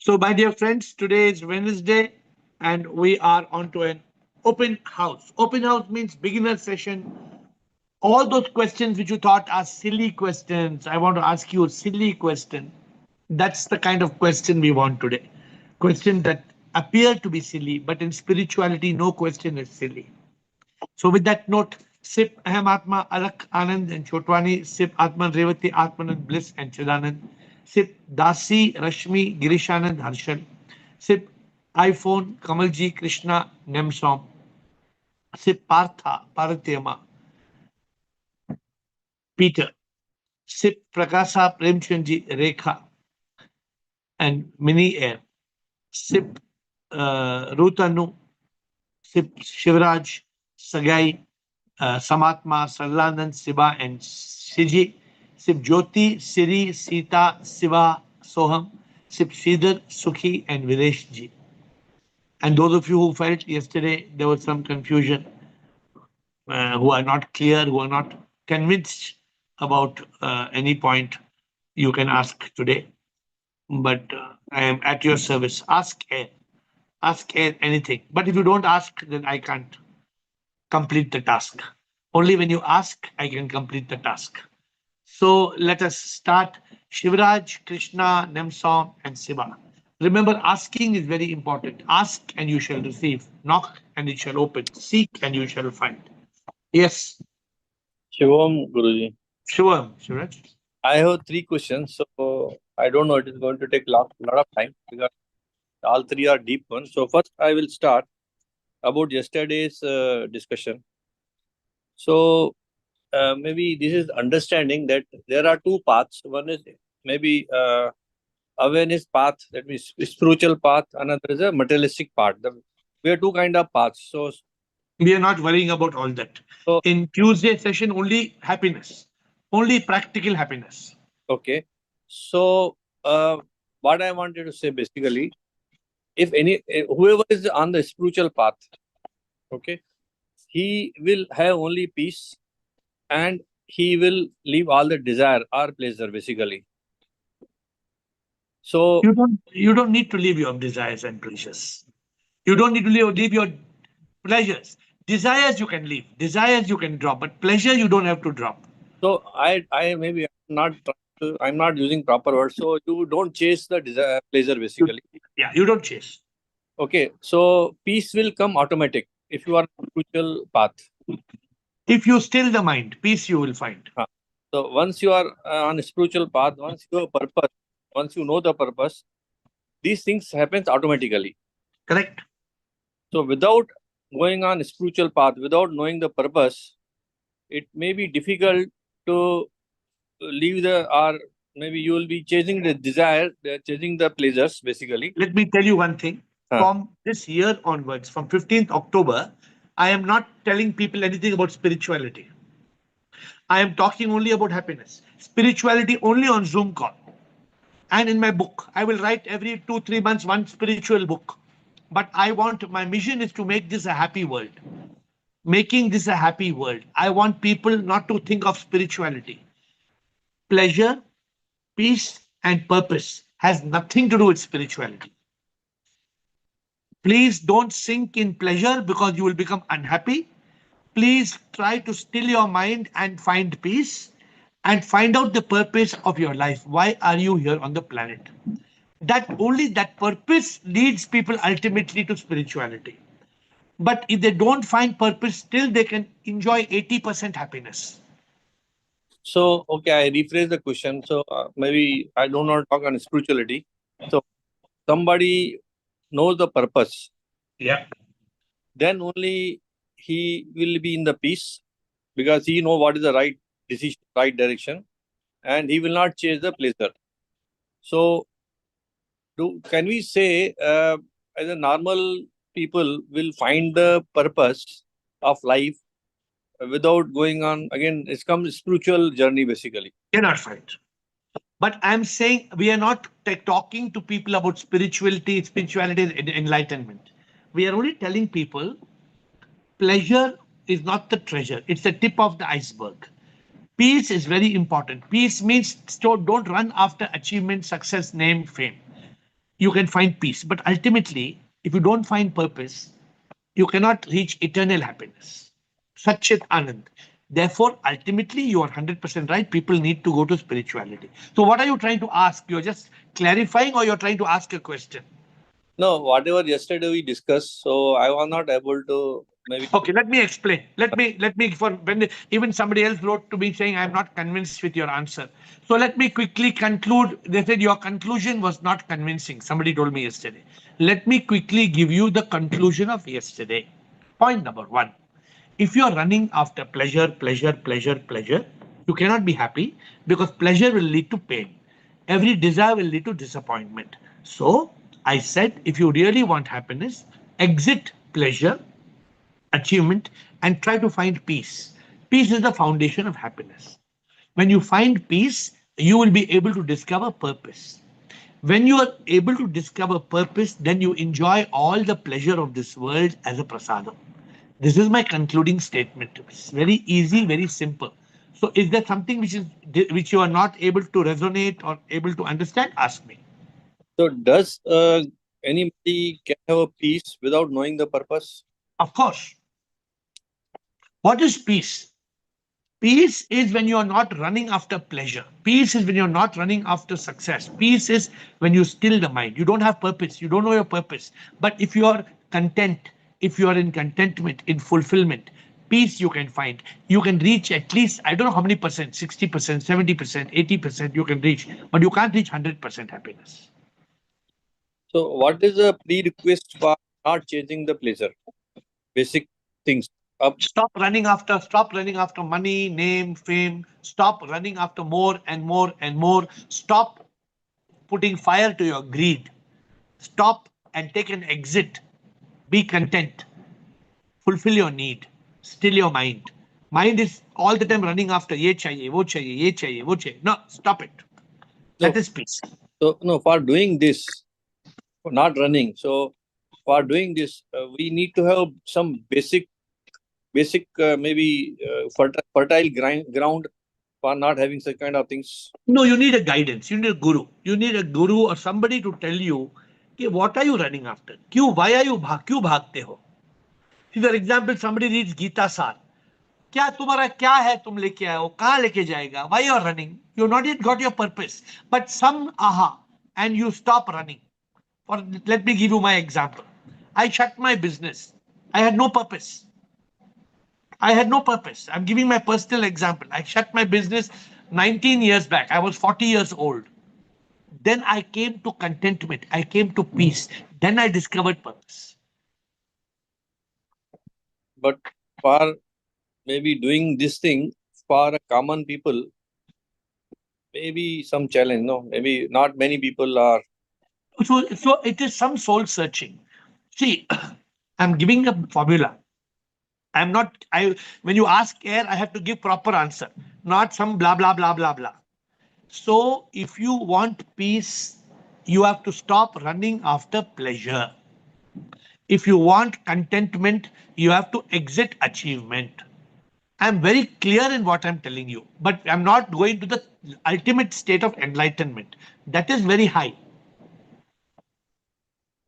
So, my dear friends, today is Wednesday and we are on to an open house. Open house means beginner session. All those questions which you thought are silly questions, I want to ask you a silly question. That's the kind of question we want today. Question that appear to be silly, but in spirituality, no question is silly. So, with that note, Sip Aham Atma, Alak Anand and Chotwani, Sip Atman Revati, Atmanand Bliss and Chidanand, Sip Dasi Rashmi Girishanand Harshal, Sip iPhone Kamalji Krishna Nemsom, Sip Partha Paratyama Peter, Sip Prakasa Premchandji Rekha and Mini Air, Sip Rutanu, Sip Shivraj, Sagai, Samatma, Sarlanand, Siba, and Siji, Sip Jyoti, Siri, Sita, Siva, Soham, Sip Sridhar, Sukhi, and Videsh ji. And those of you who felt yesterday there was some confusion, who are not clear, who are not convinced about any point, you can ask today. But I am at your service. Ask AiR anything. But if you don't ask, then I can't complete the task. Only when you ask, I can complete the task. So let us start. Shivraj, Krishna, Nemsom, and Siva. Remember, asking is very important. Ask and you shall receive. Knock and it shall open. Seek and you shall find. Yes, Shivam Guruji. Shivam, Shivraj. I have three questions, so I don't know. It is going to take lot of time because all three are deep ones. So first, I will start about yesterday's discussion. So maybe this is understanding that there are two paths. One is maybe awareness path, that means spiritual path. Another is a materialistic path. We have two kind of paths. We are not worrying about all that. So In Tuesday session, only happiness, only practical happiness. okay. So what I wanted to say basically, if whoever is on the spiritual path, okay, he will have only peace and he will leave all the desire or pleasure basically. So You don't need to leave your desires and pleasures. You don't need to leave your pleasures. Desires you can leave. Desires you can drop, but pleasure you don't have to drop. I maybe I'm not using proper words. So you don't chase the desire pleasure You, basically. yeah, you don't chase. Okay, so peace will come automatic if you are on spiritual path. If you still the mind, peace you will find. Huh. So once you are on a spiritual path, once you have purpose, once you know the purpose, these things happens automatically. Correct? So without going on a spiritual path, without knowing the purpose, it may be difficult to leave or maybe you will be chasing the desire, chasing the pleasures basically. Let me tell you one thing. Huh. From this year onwards, from 15th October, I am not telling people anything about spirituality. I am talking only about happiness. Spirituality only on Zoom call. And in my book, I will write every 2, 3 months one spiritual book. But my mission is to make this a happy world. Making this a happy world. I want people not to think of spirituality. Pleasure, peace, and purpose has nothing to do with spirituality. Please don't sink in pleasure because you will become unhappy. Please try to still your mind and find peace and find out the purpose of your life. Why are you here on the planet? That purpose leads people ultimately to spirituality. But if they don't find purpose, still they can enjoy 80% happiness. So okay, I rephrase the question. So maybe I do not talk on spirituality. So somebody knows the purpose, Yeah. then only he will be in the peace because he know what is the right decision, right direction, and he will not chase the pleasure. So can we say as a normal people will find the purpose of life without going on again? It's come spiritual journey basically. Cannot find. But I'm saying we are not talking to people about spirituality and enlightenment. We are only telling people pleasure is not the treasure, it's the tip of the iceberg. Peace is very important. Peace means don't run after achievement, success, name, fame. you can find peace. But ultimately, if you don't find purpose, you cannot reach eternal happiness. Satchit Anand. Therefore, ultimately, you are 100% right. People need to go to spirituality. So, what are you trying to ask? You're just clarifying, or you're trying to ask a question? No, whatever yesterday we discussed, so I was not able to maybe. Okay, let me explain. Let me for when even somebody else wrote to me saying I'm not convinced with your answer. So let me quickly conclude. They said your conclusion was not convincing. Somebody told me yesterday. Let me quickly give you the conclusion of yesterday. Point number one. If you are running after pleasure, pleasure, pleasure, pleasure, you cannot be happy because pleasure will lead to pain. Every desire will lead to disappointment. So I said, if you really want happiness, exit pleasure, achievement, and try to find peace. Peace is the foundation of happiness. When you find peace, you will be able to discover purpose. When you are able to discover purpose, then you enjoy all the pleasure of this world as a prasadam. This is my concluding statement. It's very easy, very simple. So, is there something which you are not able to resonate or able to understand? Ask me. So, does anybody can have a peace without knowing the purpose? Of course. What is peace? Peace is when you are not running after pleasure. Peace is when you're not running after success. Peace is when you still the mind. You don't have purpose. You don't know your purpose. But if you are content, if you are in contentment, in fulfillment, peace you can find. You can reach at least, I don't know how many percent, 60%, 70%, 80% you can reach, but you can't reach 100% happiness. So, what is the prerequisite for not chasing the pleasure? Basic things. Stop running after money, name, fame. Stop running after more and more and more. Stop putting fire to your greed. Stop and take an exit. Be content. Fulfill your need. Still your mind. Mind is all the time running after ye chahiye, wo chahiye, ye chahiye, wo chahiye. No, stop it. That So, is peace. no, for doing this, for not running. So, for doing this, we need to have some basic maybe fertile ground for not having such kind of things. No, you need a guidance. You need a guru. You need a guru or somebody to tell you, okay, what are you running after? Why are you क्यों भागते हो? See, for example, somebody reads Gita Sar. क्या तुम्हारा क्या है तुम लेके आए हो कहां लेके जाएगा why you are running you not yet got your purpose but some aha and you stop running or let me give you my example I shut my business I had no purpose I'm giving my personal example I shut my business 19 years back I was 40 years old then I came to contentment I came to peace then I discovered purpose. But for maybe doing this thing for a common people, maybe some challenge. No, maybe not many people are. So it is some soul searching. See, I'm giving a formula. I'm not, I, when you ask AiR, I have to give proper answer, not some blah, blah, blah, blah, blah. So if you want peace, you have to stop running after pleasure. If you want contentment, you have to exit achievement. I'm very clear in what I'm telling you, but I'm not going to the ultimate state of enlightenment. That is very high.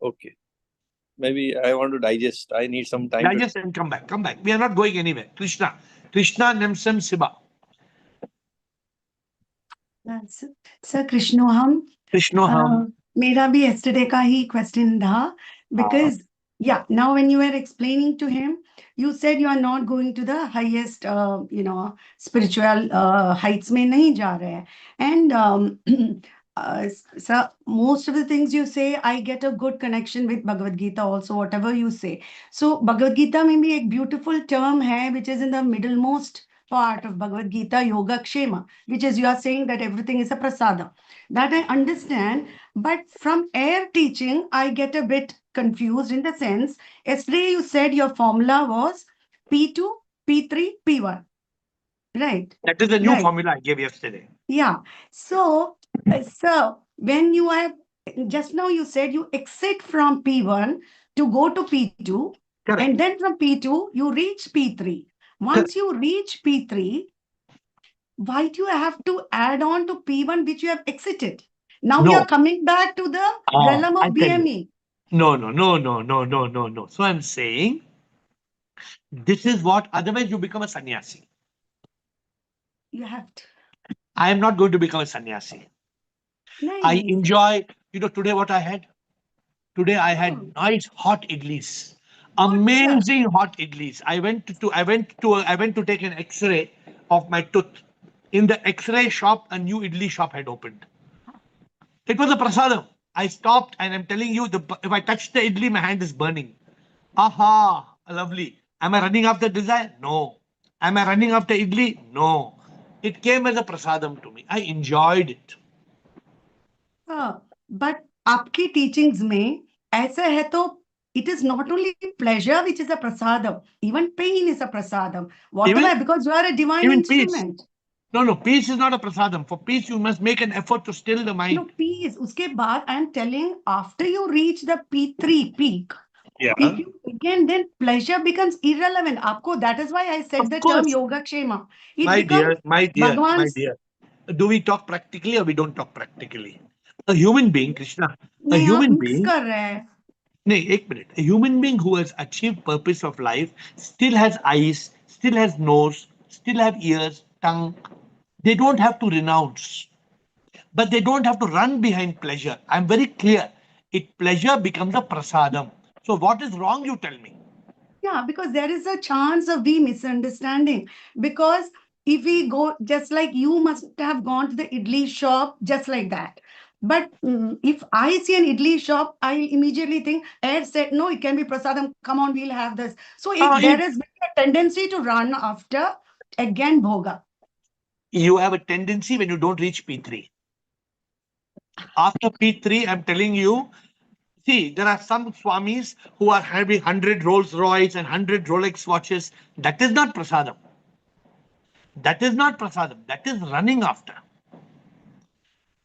Okay. Maybe I want to digest. I need some time to. Digest and come back. Come back. We are not going anywhere. Krishna. Krishna Nemsam Siba. Sir कृष्णोहम Krishnoham. मेरा भी yesterday का ही question था because yeah now when you were explaining to him you said you are not going to the highest spiritual heights में नहीं जा रहे हैं and so most of the things you say I get a good connection with Bhagavad Gita also whatever you say so Bhagavad Gita में भी एक beautiful term है which is in the middlemost part of Bhagavad Gita, Yoga Kshema, which is you are saying that everything is a prasada. That I understand, but from AiR teaching, I get a bit confused in the sense, yesterday you said your formula was P2, P3, P1, right? That is the new Right. formula I gave yesterday. Yeah. So when you have, just now you said you exit from P1 to go to P2, Correct. and then from P2, you reach P3. Once you reach P3, why do you have to add on to P1 which you have exited? Now we No. are coming back to the realm I of tell you. BME. No. So I'm saying this is what, otherwise you become a sannyasi. You have to. I am not going to become a sannyasi. I Nice. enjoy, today what I had? Today I Oh. had nice hot idlis. Good, sir. Amazing hot idlis. I went to take an X-ray of my tooth. In the X-ray shop, a new idli shop had opened. It was a prasadam. I stopped and I'm telling you, if I touch the idli, my hand is burning. Aha, lovely. Am I running after desire? No. Am I running after idli? No. It came as a prasadam to me. I enjoyed it. But आपकी teachings में ऐसा है तो it is not only pleasure which is a prasadam, even pain is a prasadam. Whatever, because you are a divine Even peace. instrument. No, peace is not a prasadam. For peace, you must make an effort to still the mind. No, peace. उसके बाद I am telling, after you reach the P3 peak, Yeah. if you again, then pleasure becomes irrelevant. आपको, that is why I said Of the course. term Yogakshema. It My becomes dear. Bhagwan's. Do we talk practically or we don't talk practically? A human being, Krishna, a नहीं, आप human mix being. कर रहे हैं. No, एक minute. A human being who has achieved purpose of life still has eyes, still has nose, still have ears, tongue. They don't have to renounce, but they don't have to run behind pleasure. I'm very clear. Pleasure becomes a prasadam. So what is wrong? You tell me. Yeah, because there is a chance of we misunderstanding. Because if we go, just like you must have gone to the idli shop, just like that. But if I see an idli shop, I immediately think, AiR said, no, it can be prasadam. Come on, we'll have this. So there is a tendency to run after, again, bhoga. You have a tendency when you don't reach P3. After P3, I'm telling you, see, there are some swamis who are having 100 Rolls Royce and 100 Rolex watches. That is not prasadam. That is not prasadam. That is running after.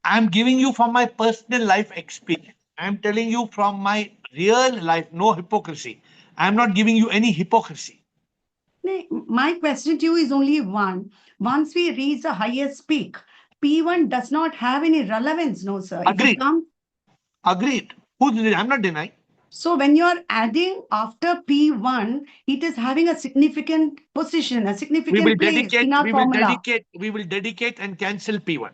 I'm giving you from my personal life experience. I'm telling you from my real life, no hypocrisy. I'm not giving you any hypocrisy. My question to you is only one. Once we reach the highest peak, P1 does not have any relevance, no, sir. Agreed. Agreed. I'm not denying. So when you are adding after P1, it is having a significant position, a significant place in our formula. We will dedicate and cancel P1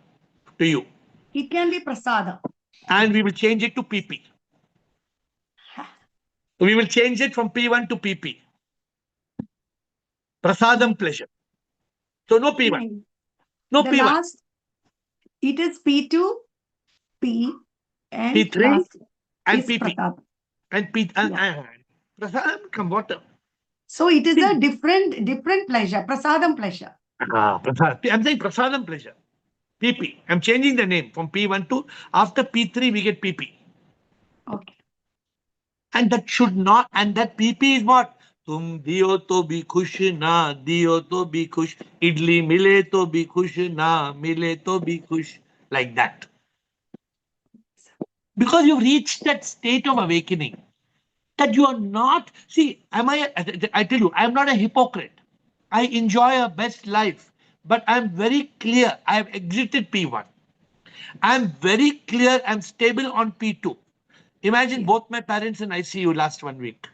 to you. It can be prasada. And we will change it to PP. We will change it from P1 to PP. Prasadam pleasure. So no P1. No The P1. last, it is P2, P, and P3 last and is PP. prasadam. And P and prasadam come water. So it is a different pleasure, prasadam pleasure. I'm saying prasadam pleasure. PP. I'm changing the name from P1 to, after P3 we get PP. Okay. And that should not, and that PP is what? Tum diyo to bhi khush, na diyo to bhi khush. Idli mile to bhi khush, na mile to bhi khush. Like that. Because you've reached that state of awakening that you are not, see, I tell you, I'm not a hypocrite. I enjoy a best life, but I'm very clear. I have exited P1. I'm very clear. I'm stable on P2. Imagine both my parents in ICU last 1 week.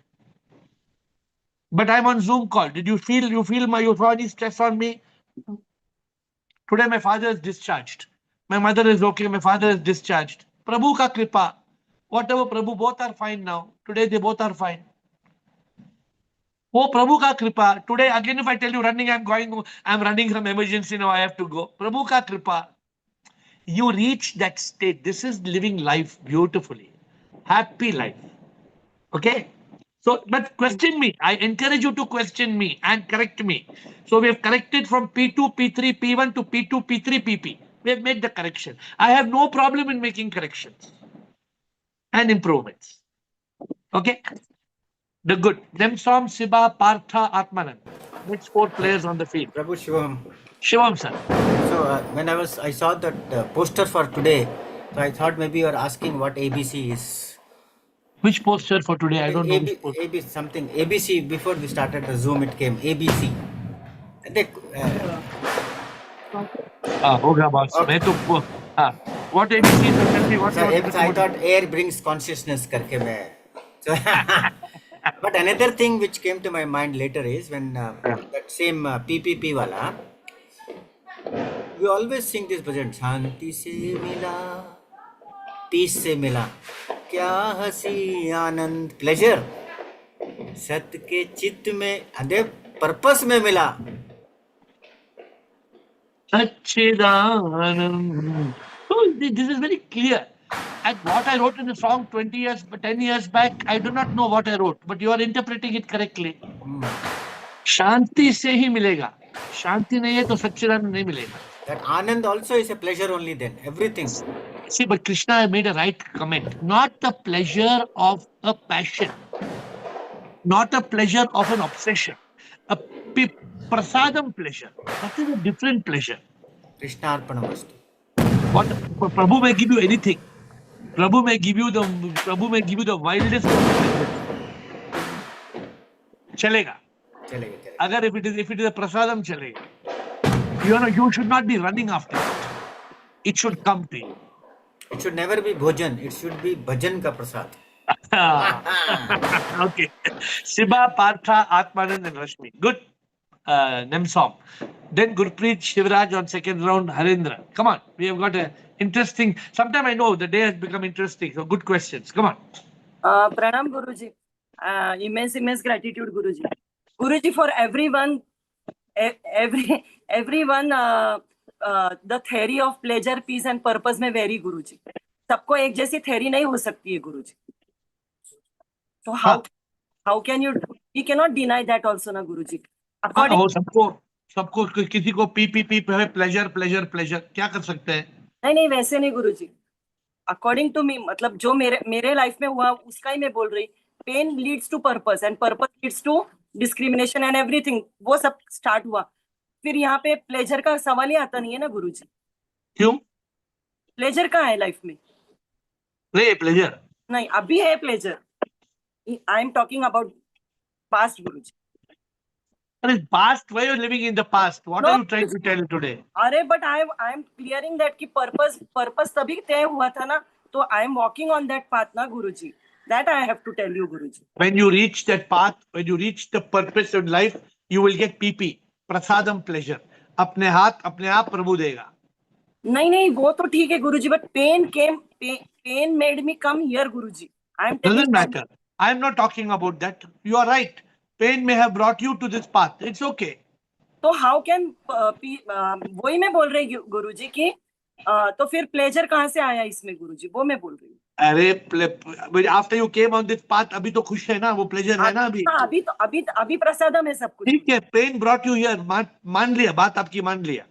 But I'm on Zoom call. Did you feel any stress on me? No. Today my father is discharged. My mother is okay. My father is discharged. Prabhu ka kripa. Whatever, Prabhu, both are fine now. Today they both are fine. Oh, Prabhu ka kripa. Today again, if I tell you running, I'm running from emergency now. I have to go. Prabhu ka kripa. You reach that state. This is living life beautifully. Happy life. Okay? So, but question me. I encourage you to question me and correct me. So we have corrected from P2, P3, P1 to P2, P3, PP. We have made the correction. I have no problem in making corrections and improvements. Okay? The good. Demsom, Siba, Partha, Atmanan. Next 4 players on the field. Prabhu Shivam. Shivam, sir. So when I saw that poster for today, so I thought maybe you are asking what ABC is. Which poster for today? I don't know. Which poster. ABC something. ABC, before we started the Zoom, it came ABC. होगा boss Okay. मैं तो What ABC? So tell me what Sir, you want I thought air brings consciousness करके मैं. So, but another thing which came to my mind later is when that same PPP wala, we always sing this bhajan, शांति से मिला, peace से मिला, क्या हंसी आनंद, pleasure, सत्य के चित्त में, अरे purpose में मिला. Sachidanand. Oh, this is very clear. And what I wrote in the song 10 years back, I do not know what I wrote, but you are interpreting it correctly. शांति से ही मिलेगा. शांति नहीं है तो सच्चिदानंद नहीं मिलेगा. That Anand also is a pleasure only then, everything. See, but Krishna made a right comment. Not the pleasure of a passion, not a pleasure of an obsession. A prasadam pleasure. That is a different pleasure. Krishna Arpanamastu. What Prabhu may give you anything. Prabhu may give you the wildest of pleasures. Chalega. चलेगा. Agar if it is a prasadam, chalega. You should not be running after it. It should come to you. It should never be bhojan. It should be bhajan ka prasad. Okay. Shiba, Partha, Atmanand and Rashmi. Good name song. Then Gurpreet, Shivraj on second round, Harindra. Come on. We have got a interesting. Sometime I know the day has become interesting. So good questions. Come on. Pranam Guruji. Immense gratitude, Guruji. Guruji, for everyone, everyone, the theory of pleasure, peace and purpose में vary, Guruji. सबको एक जैसी theory नहीं हो सकती है, Guruji. So how can you? We cannot deny that also, na, Guruji. According सबको किसी को PPP पे है pleasure क्या कर सकते हैं? नहीं वैसे नहीं, Guruji. According to me, मतलब जो मेरे लाइफ में हुआ उसका ही मैं बोल रही. Pain leads to purpose and purpose leads to discrimination and everything. वो सब start हुआ. फिर यहाँ पे pleasure का सवाल ही आता नहीं है ना, गुरुजी. क्यों? Pleasure कहाँ है लाइफ में? नहीं pleasure. नहीं, अभी है pleasure. I am talking about past, Guruji. Past, why are you living in the past? What are you trying to tell today? अरे but I am clearing that कि purpose तभी तय हुआ था ना, तो I am walking on that path ना, गुरुजी. That I have to tell you, Guruji. When you reach that path, when you reach the purpose of life, you will get PP, prasadam pleasure. अपने हाथ अपने आप प्रभु देगा. नहीं वो तो ठीक है, Guruji, but pain made me come here, Guruji. Doesn't matter. I am not talking about that. You are right. Pain may have brought you to this path. It's okay. तो how can वही मैं बोल रही हूँ, Guruji, कि तो फिर pleasure कहाँ से आया इसमें, Guruji? वो मैं बोल रही हूँ. अरे after you came on this path, अभी तो खुश है ना, वो pleasure है ना अभी. अभी प्रसादम है सब कुछ. ठीक है, pain brought you here. मान लिया, बात आपकी मान लिया.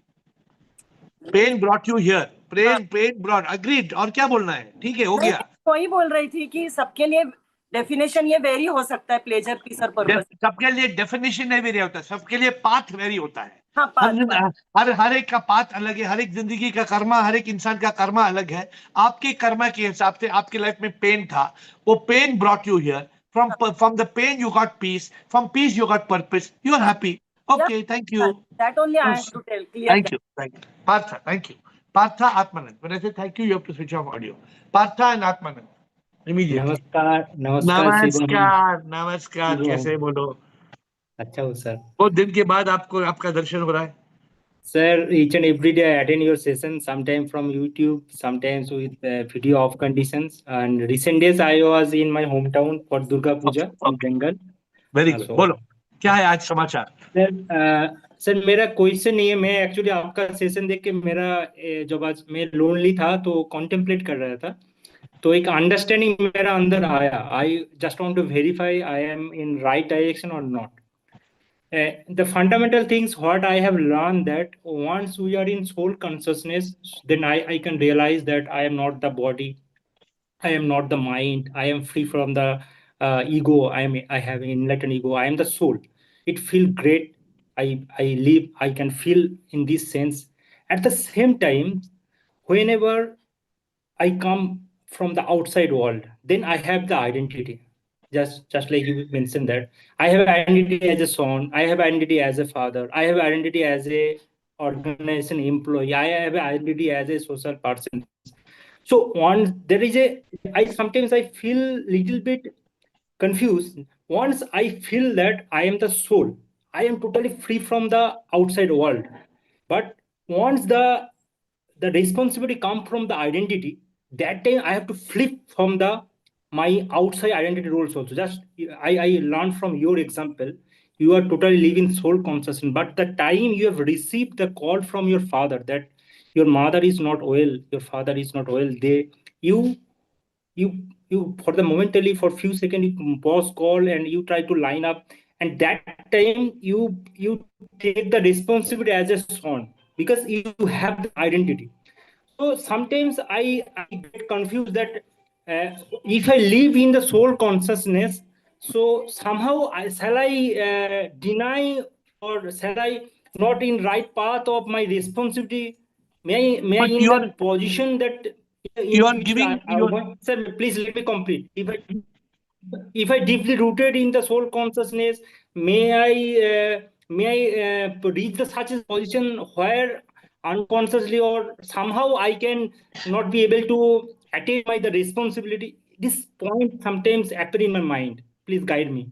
Pain brought you here. Pain brought. Agreed. और क्या बोलना है? ठीक है, हो गया. वही बोल रही थी कि सबके लिए डेफिनेशन ये वेरी हो सकता है, प्लेजर, पीस और पर्पस. सबके लिए डेफिनेशन नहीं वेरी होता है, सबके लिए पाथ वेरी होता है. हाँ, हर एक का पाथ अलग है, हर एक जिंदगी का कर्मा, हर एक इंसान का कर्मा अलग है. आपके कर्मा के हिसाब से आपकी लाइफ में पेन था, वो pen brought you here. From the pain you got peace, from peace you got purpose. You are happy. Okay, thank you. That only I have to tell. Clear. Thank you. Partha, thank you. Partha, Atmanand. When I say thank you, you have to switch off audio. Partha and Atmanand. Immediately. नमस्कार. कैसे बोलो? अच्छा हो sir. बहुत दिन के बाद आपका दर्शन हो रहा है. Sir, each and every day I attend your session, sometimes from YouTube, sometimes with video off conditions. And recent days I was in my hometown for Durga Puja in Bengal. Very good. बोलो, क्या है आज समाचार? Sir मेरा question नहीं है, मैं actually आपका सेशन देख के मेरा जब आज मैं लोनली था तो कॉन्टेम्पलेट कर रहा था, तो एक अंडरस्टैंडिंग मेरा अंदर आया. I just want to verify I am in right direction और not. The fundamental things what I have learned that once we are in soul consciousness, then I can realize that I am not the body, I am not the mind, I am free from the ego. I have an enlightened ego. I am the soul. It feels great. I live. I can feel in this sense. At the same time, whenever I come from the outside world, then I have the identity. Just like you mentioned that I have identity as a son, I have identity as a father, I have identity as a organization employee, I have identity as a social person. So once there is I sometimes I feel little bit confused. Once I feel that I am the soul, I am totally free from the outside world. But once the responsibility come from the identity, that time I have to flip from the my outside identity roles also. Just I learned from your example. You are totally living soul consciousness, but the time you have received the call from your father that your mother is not well, your father is not well, they you you for the momentarily for few seconds you pause call and you try to line up, and that time you take the responsibility as a son because you have the identity. So sometimes I get confused that if I live in the soul consciousness, so somehow shall I deny or shall I not in right path of my responsibility? May I But in the position that you in are future giving I want, sir, please let me complete. If I deeply rooted in the soul consciousness, may I reach the such a position where unconsciously or somehow I can not be able to attain my the responsibility. This point sometimes appear in my mind. Please guide me.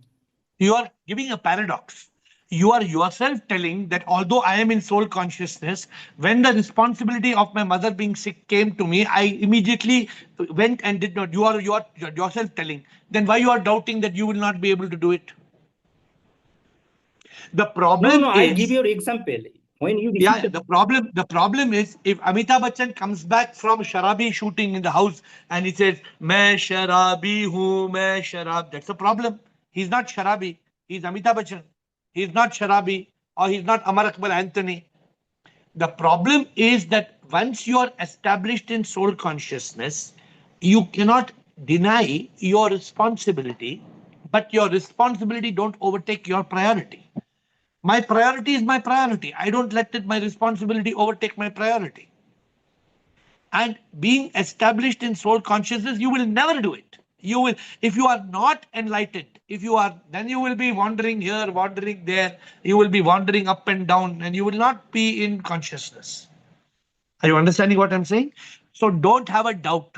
you are giving a paradox. You are yourself telling that although I am in soul consciousness, when the responsibility of my mother being sick came to me, I immediately went and did not. You are yourself telling. Then why you are doubting that you will not be able to do it? The No, problem no, I give is, you an example. When you receive yeah, the problem is if Amitabh Bachchan comes back from Sharabi shooting in the house and he says, "Main Sharabi hu, main Sharab," that's a problem. He's not Sharabi. He's Amitabh Bachchan. He's not Sharabi or he's not Amar Akbar Anthony. The problem is that once you are established in soul consciousness, you cannot deny your responsibility, but your responsibility don't overtake your priority. My priority is my priority. I don't let it, my responsibility overtake my priority. And being established in soul consciousness, you will never do it. You will, if you are not enlightened, if you are, then you will be wandering here, wandering there, you will be wandering up and down, and you will not be in consciousness. Are you understanding what I'm saying? So don't have a doubt.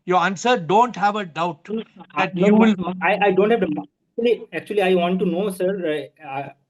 Your answer, don't have a doubt that No, you will. I don't have the actually I want to know, sir.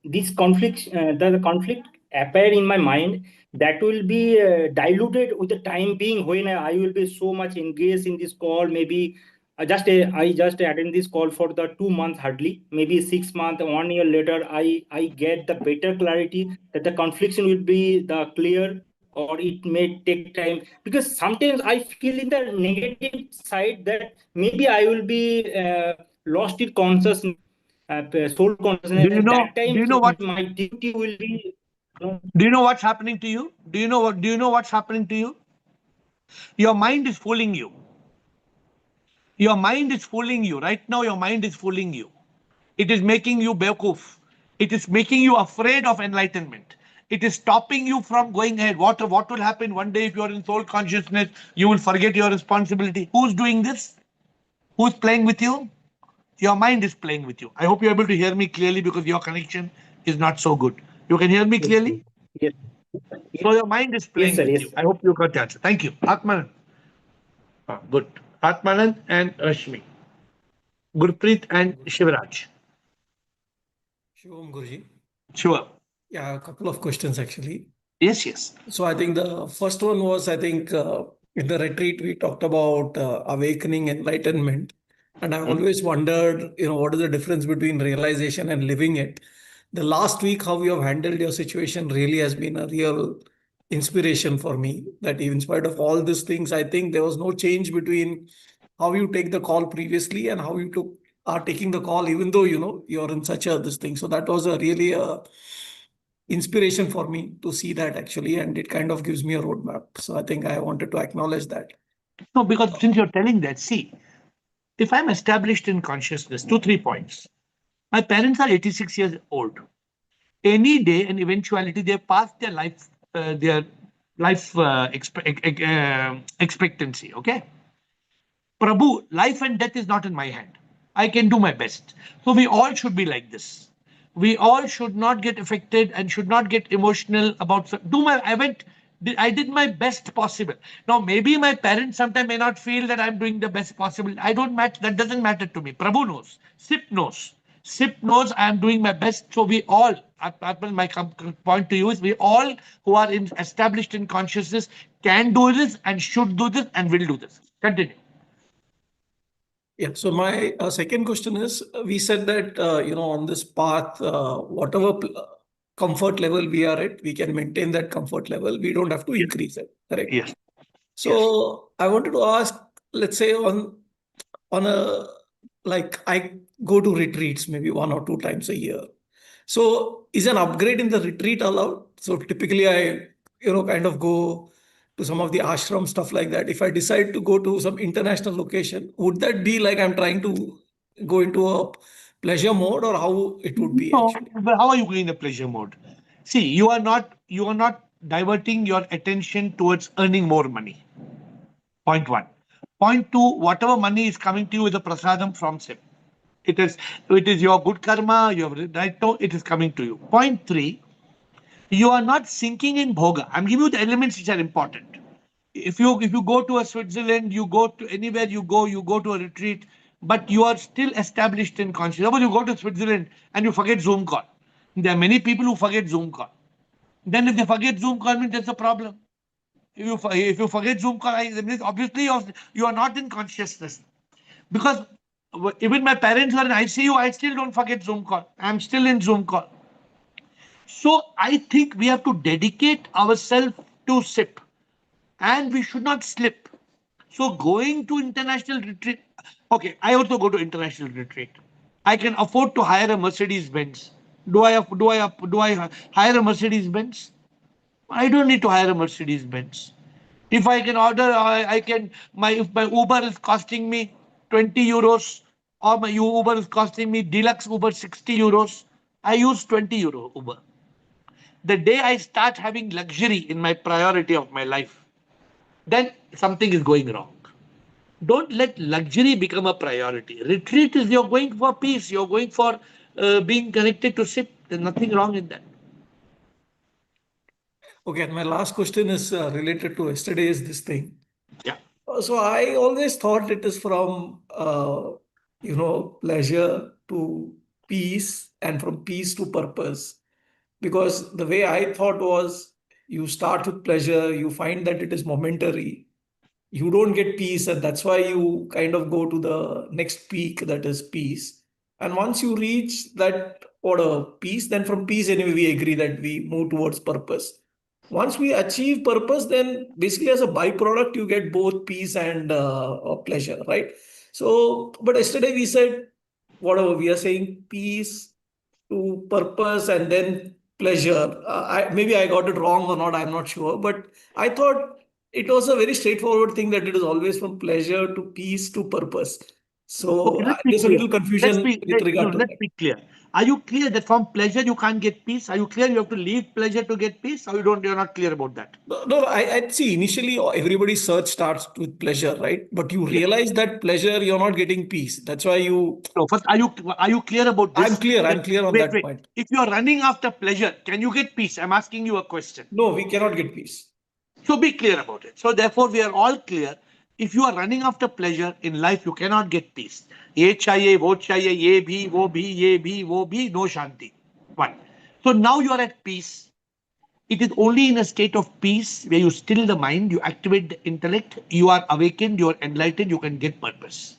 This conflict, the conflict appear in my mind that will be diluted with the time being when I will be so much engaged in this call. Maybe I just attend this call for the 2 months hardly. Maybe 6 months, 1 year later, I get the better clarity that the confliction will be the clear or it may take time because sometimes I feel in the negative side that maybe I will be lost in consciousness, soul consciousness. Do you At know? that Do time, you know what? my duty will be. Do you know what's happening to you? Do you know what? Do you know what's happening to you? Your mind is fooling you. Your mind is fooling you. Right now, your mind is fooling you. It is making you bewkoof. It is making you afraid of enlightenment. It is stopping you from going ahead. What will happen one day if you are in soul consciousness? You will forget your responsibility. Who's doing this? Who's playing with you? Your mind is playing with you. I hope you're able to hear me clearly because your connection is not so good. You can hear me Yes, clearly? yes, So your mind is yes, playing sir. with Yes, you. sir. I hope you got the answer. Thank you. Atmanan. Good. Atmanan and Rashmi. Gurpreet and Shivraj. Shivam Guruji. Sure. Yeah, a couple of questions actually. Yes, yes. So I think the first one was, I think in the retreat, we talked about awakening, enlightenment. And I always wondered, what is the difference between realization and living it? The last week, how you have handled your situation really has been a real inspiration for me. That in spite of all these things, I think there was no change between how you take the call previously and how you are taking the call, even though, you're in such a this thing. So that was a really inspiration for me to see that actually, and it kind of gives me a roadmap. So I think I wanted to acknowledge that. No, because since you're telling that, see, if I'm established in consciousness, 3 points. My parents are 86 years old. Any day and eventuality, they passed their life expectancy. Okay, Prabhu, life and death is not in my hand. I can do my best. So we all should be like this. We all should not get affected and should not get emotional about. Do my. I went I did my best possible. Now, maybe my parents sometimes may not feel that I'm doing the best possible. I don't matter. That doesn't matter to me. Prabhu knows. SIP knows. SIP knows I am doing my best. So we all, my point to you is we all who are established in consciousness can do this and should do this and will do this. Continue. Yeah. So my second question is, we said that, on this path, whatever comfort level we are at, we can maintain that comfort level. We don't have to increase it. Correct? Yes. So I wanted to ask, let's say on a, like, I go to retreats maybe 1 or 2 times a year. So is an upgrade in the retreat allowed? So typically I, kind of go to some of the ashram stuff like that. If I decide to go to some international location, would that be like I'm trying to go into a pleasure mode, or how it would be No, actually? but how are you going in the pleasure mode? See, you are not diverting your attention towards earning more money. Point one. Point two, whatever money is coming to you is a prasadam from SIP. It is your good karma, you have right now, it is coming to you. Point three, you are not sinking in bhoga. I'm giving you the elements which are important. If you go to a Switzerland, you go to anywhere you go to a retreat, but you are still established in consciousness. Suppose you go to Switzerland and you forget Zoom call. There are many people who forget Zoom call. Then if they forget Zoom call, means there's a problem. If you forget Zoom call, obviously you are not in consciousness. Because even my parents were in ICU, I still don't forget Zoom call. I'm still in Zoom call. So I think we have to dedicate ourselves to SIP, and we should not slip. So going to international retreat, okay, I also go to international retreat. I can afford to hire a Mercedes Benz. Do I hire a Mercedes Benz? I don't need to hire a Mercedes Benz. If I can order, I can, if my Uber is costing me 20 euros, or my Uber is costing me deluxe Uber 60 euros, I use 20 euro Uber. The day I start having luxury in my priority of my life, then something is going wrong. Don't let luxury become a priority. Retreat is you're going for peace, you're going for being connected to SIP. There's nothing wrong in that. Okay, and my last question is related to yesterday's this thing. Yeah. So I always thought it is from pleasure to peace, and from peace to purpose. Because the way I thought was, you start with pleasure, you find that it is momentary, you don't get peace, and that's why you kind of go to the next peak, that is peace. And once you reach that order peace, then from peace anyway we agree that we move towards purpose. Once we achieve purpose, then basically as a byproduct you get both peace and pleasure, right? So but yesterday we said, whatever we are saying, peace to purpose and then pleasure. Maybe I got it wrong or not, I'm not sure, but I thought it was a very straightforward thing, that it is always from pleasure to peace to purpose. So Okay, let's be there's a clear. little confusion with regard to Let's that. be clear. Are you clear that from pleasure you can't get peace? Are you clear you have to leave pleasure to get peace? Or you're not clear about that? No, I see. Initially, everybody's search starts with pleasure, right? But you Yes. realize that pleasure, you're not getting peace. That's why you. So first, are you clear about I'm this? clear. That, I'm clear on wait, that wait. point. If you are running after pleasure, can you get peace? I'm asking you a question. No, we cannot get peace. So be clear about it. So therefore, we are all clear. If you are running after pleasure in life, you cannot get peace. Ye chahiye, wo chahiye, ye bhi, wo bhi, ye bhi, wo bhi, no shanti. One. So now you are at peace. It is only in a state of peace where you still the mind, you activate the intellect, you are awakened, you are enlightened, you can get purpose.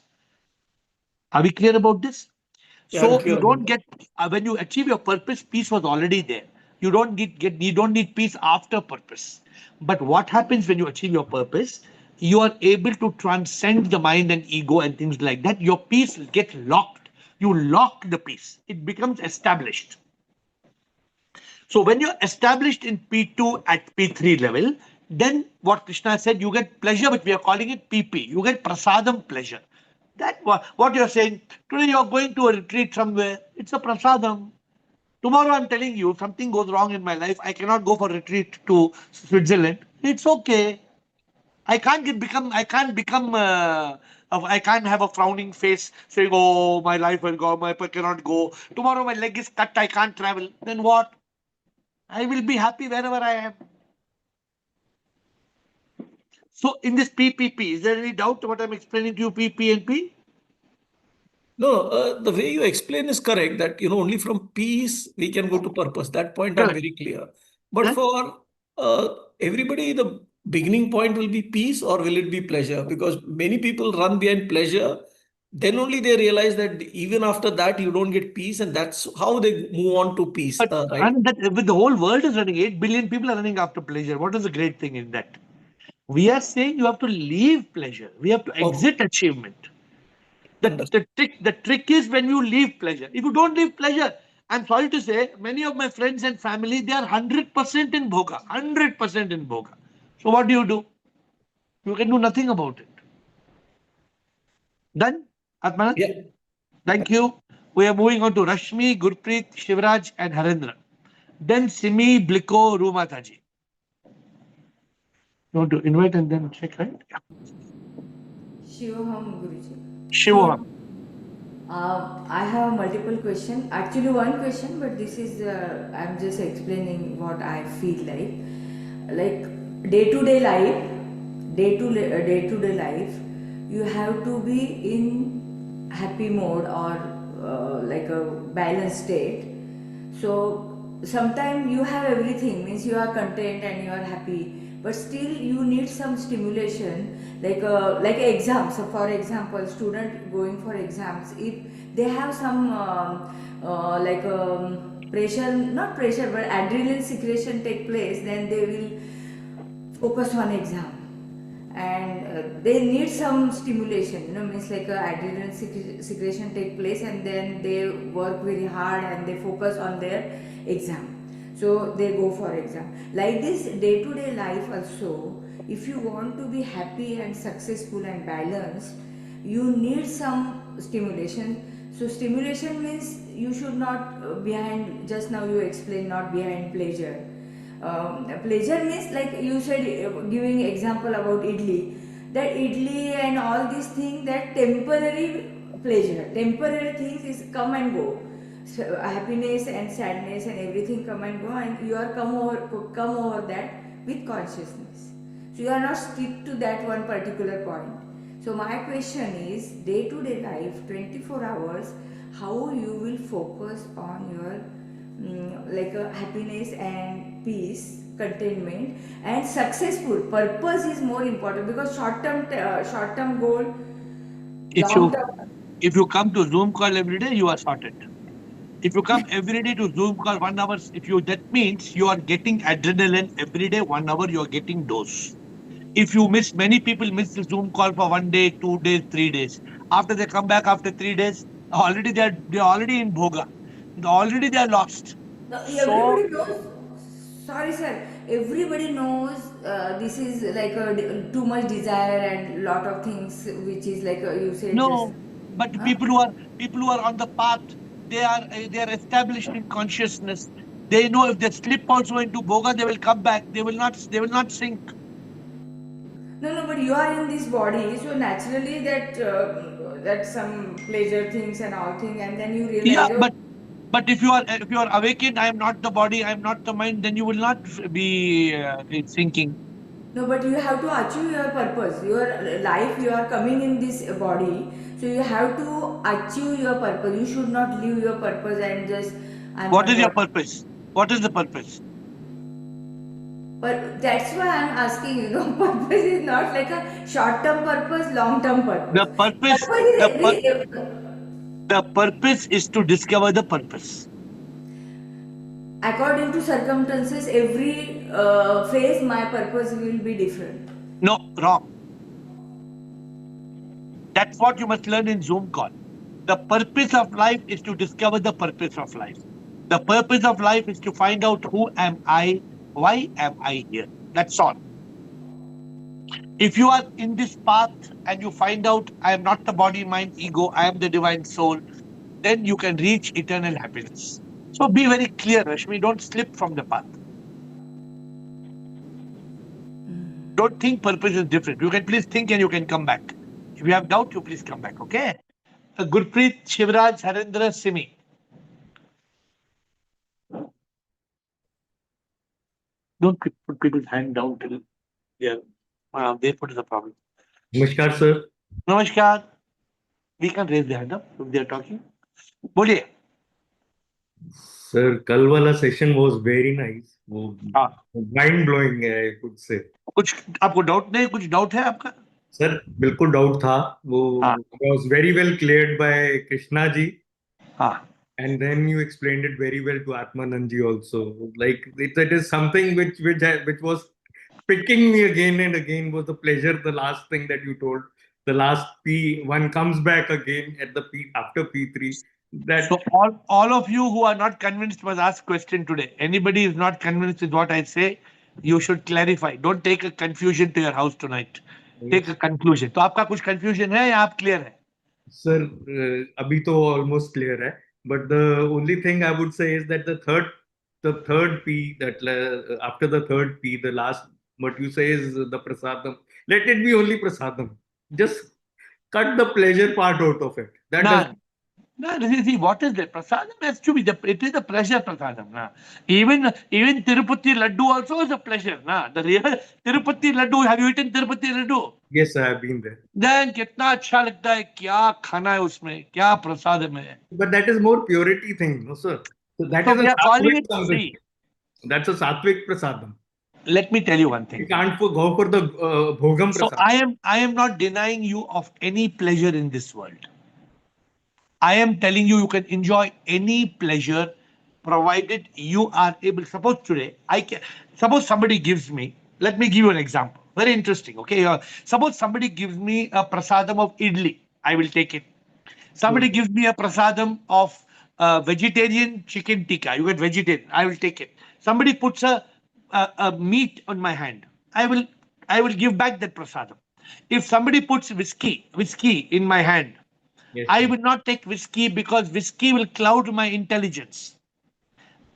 Are we clear about this? Yeah, I'm So you clear about don't that. get when you achieve your purpose, peace was already there. You don't need peace after purpose. But what happens when you achieve your purpose? You are able to transcend the mind and ego and things like that. Your peace will get locked. You lock the peace. It becomes established. So when you're established in P2 at P3 level, then what Krishna said, you get pleasure, but we are calling it PP. You get prasadam pleasure. That what you're saying. Today you're going to a retreat somewhere. It's a prasadam. Tomorrow I'm telling you, if something goes wrong in my life, I cannot go for retreat to Switzerland. It's okay. I can't have a frowning face saying, oh, my life will go, I cannot go. Tomorrow my leg is cut, I can't travel. Then what? I will be happy wherever I am. So in this PPP, is there any doubt what I'm explaining to you, PP and P? No, the way you explain is correct that, only from peace we can go to purpose. That point I'm Correct. very clear. But Huh? for everybody, the beginning point will be peace or will it be pleasure? Because many people run behind pleasure. Then only they realize that even after that, you don't get peace. And that's how they move on to peace, But right? and that with the whole world is running, 8 billion people are running after pleasure. What is the great thing in that? We are saying you have to leave pleasure. We have to Oh, exit achievement. The understood. trick is when you leave pleasure. If you don't leave pleasure, I'm sorry to say, many of my friends and family, they are 100% in bhoga, 100% in bhoga. So what do? You can do nothing about it. Done, Atmanan? Yeah. Thank you. We are moving on to Rashmi, Gurpreet, Shivraj, and Harendra. Then Simi, Bliko, Rumataji. You want to invite and then check, right? Yeah. Shivoham Guruji. Shivoham. I have multiple questions. Actually, one question, but this is I'm just explaining what I feel like. Like day-to-day life, day-to-day life, you have to be in happy mode or like a balanced state. So sometimes you have everything, means you are content and you are happy, but still you need some stimulation, like a exam. So for example, student going for exams, if they have some pressure, not pressure, but adrenaline secretion take place, then they will focus on exam, and they need some stimulation, means like a adrenaline secretion take place, and then they work very hard and they focus on their exam, so they go for exam. Like this day to day life also, if you want to be happy and successful and balanced, you need some stimulation. So stimulation means you should not behind, just now you explained, not behind pleasure. Pleasure means, like you said, giving example about idli, that idli and all these things, that temporary pleasure, temporary things is come and go. So, happiness and sadness and everything come and go, and you are come over that with consciousness. So you are not stick to that one particular point. So my question is, day to day life, 24 hours, how you will focus on your like happiness and peace, contentment and successful. Purpose is more important, because short term goal, If long you term. if you come to Zoom call every day, you are sorted. If you come every day to Zoom call 1 hour, that means you are getting adrenaline every day, 1 hour, you are getting dose. If you miss, many people miss the Zoom call for 1 day, 2 days, 3 days. After they come back after 3 days, already they're already in bhoga. Already they are lost. No, So everybody knows. Sorry, sir. Everybody knows this is like too much desire and lot of things, which is like you said just. no, but Huh? people who are on the path, they are established in consciousness. They know if they slip also into bhoga, they will come back. They will not sink. No, no, but you are in this body, so naturally that some pleasure things and all thing, and then you Yeah, realize, oh, but if you are awakened, I am not the body, I am not the mind, then you will not be thinking. no, but you have to achieve your purpose. Your life, you are coming in this body, so you have to achieve your purpose. You should not leave your purpose and just, I'm What not is your body. purpose? What is the purpose? But that's why I'm asking, purpose is not like a short term purpose, long term purpose. The purpose, Purpose is the pur- every, the purpose is to discover the purpose. according to circumstances, every phase, my purpose will be different. No, wrong. That's what you must learn in Zoom call. The purpose of life is to discover the purpose of life. The purpose of life is to find out who am I, why am I here. That's all. If you are in this path and you find out I am not the body, mind, ego, I am the divine soul, then you can reach eternal happiness. So be very clear, Rashmi. Don't slip from the path. Don't think purpose is different. You can please think and you can come back. If you have doubt, you please come back, okay? Gurpreet, Shivraj, Harendra, Simi. Don't put people's hand down till they are Therefore, is the problem. Namaskar, sir. Namaskar. We can raise the hand up if they are talking. बोलिए. Sir, कल वाला session was very nice. वो हाँ. mind blowing है, I could say. कुछ आपको doubt नहीं, कुछ डाउट है आपका? Sir, बिल्कुल डाउट था. वो हाँ. was very well cleared by Krishna ji. हाँ. And then you explained it very well to Atmanand ji also. Like it is something which was picking me again and again was the pleasure. The last thing that you told, the last P1 comes back again at the P after P3. That So all of you who are not convinced must ask question today. Anybody is not convinced with what I say, you should clarify. Don't take a confusion to your house tonight. Take a conclusion. तो आपका कुछ confusion है या आप clear है? Sir, abhi to almost clear hai. But the only thing I would say is that the third P, that after the third P, the last, what you say is the prasadam. Let it be only prasadam. Just cut the pleasure part out of it. That does. No, see, what is that? Prasadam has to be it is a pleasure prasadam. Nah. Even Tirupati Laddu also is a pleasure. Nah. The real Tirupati Laddu, have you eaten Tirupati Laddu? Yes, I have been there. Then कितना अच्छा लगता है, क्या खाना है उसमें, क्या प्रसाद में है. But that is more purity thing, no sir. So that So is we a are calling sattvic it something. free. That's a sattvic prasadam. Let me tell you one You thing. can't go for the bhogam So prasadam. I am not denying you of any pleasure in this world. I am telling you, you can enjoy any pleasure provided you are able. Suppose today, suppose somebody gives me, let me give you an example. Very interesting, okay? Suppose somebody gives me a prasadam of idli, I will take it. Somebody gives me a prasadam of vegetarian chicken tikka, you get vegetarian, I will take it. Somebody puts a meat on my hand, I will give back that prasadam. If somebody puts whiskey in my hand, Yes, I sir. will not take whiskey because whiskey will cloud my intelligence.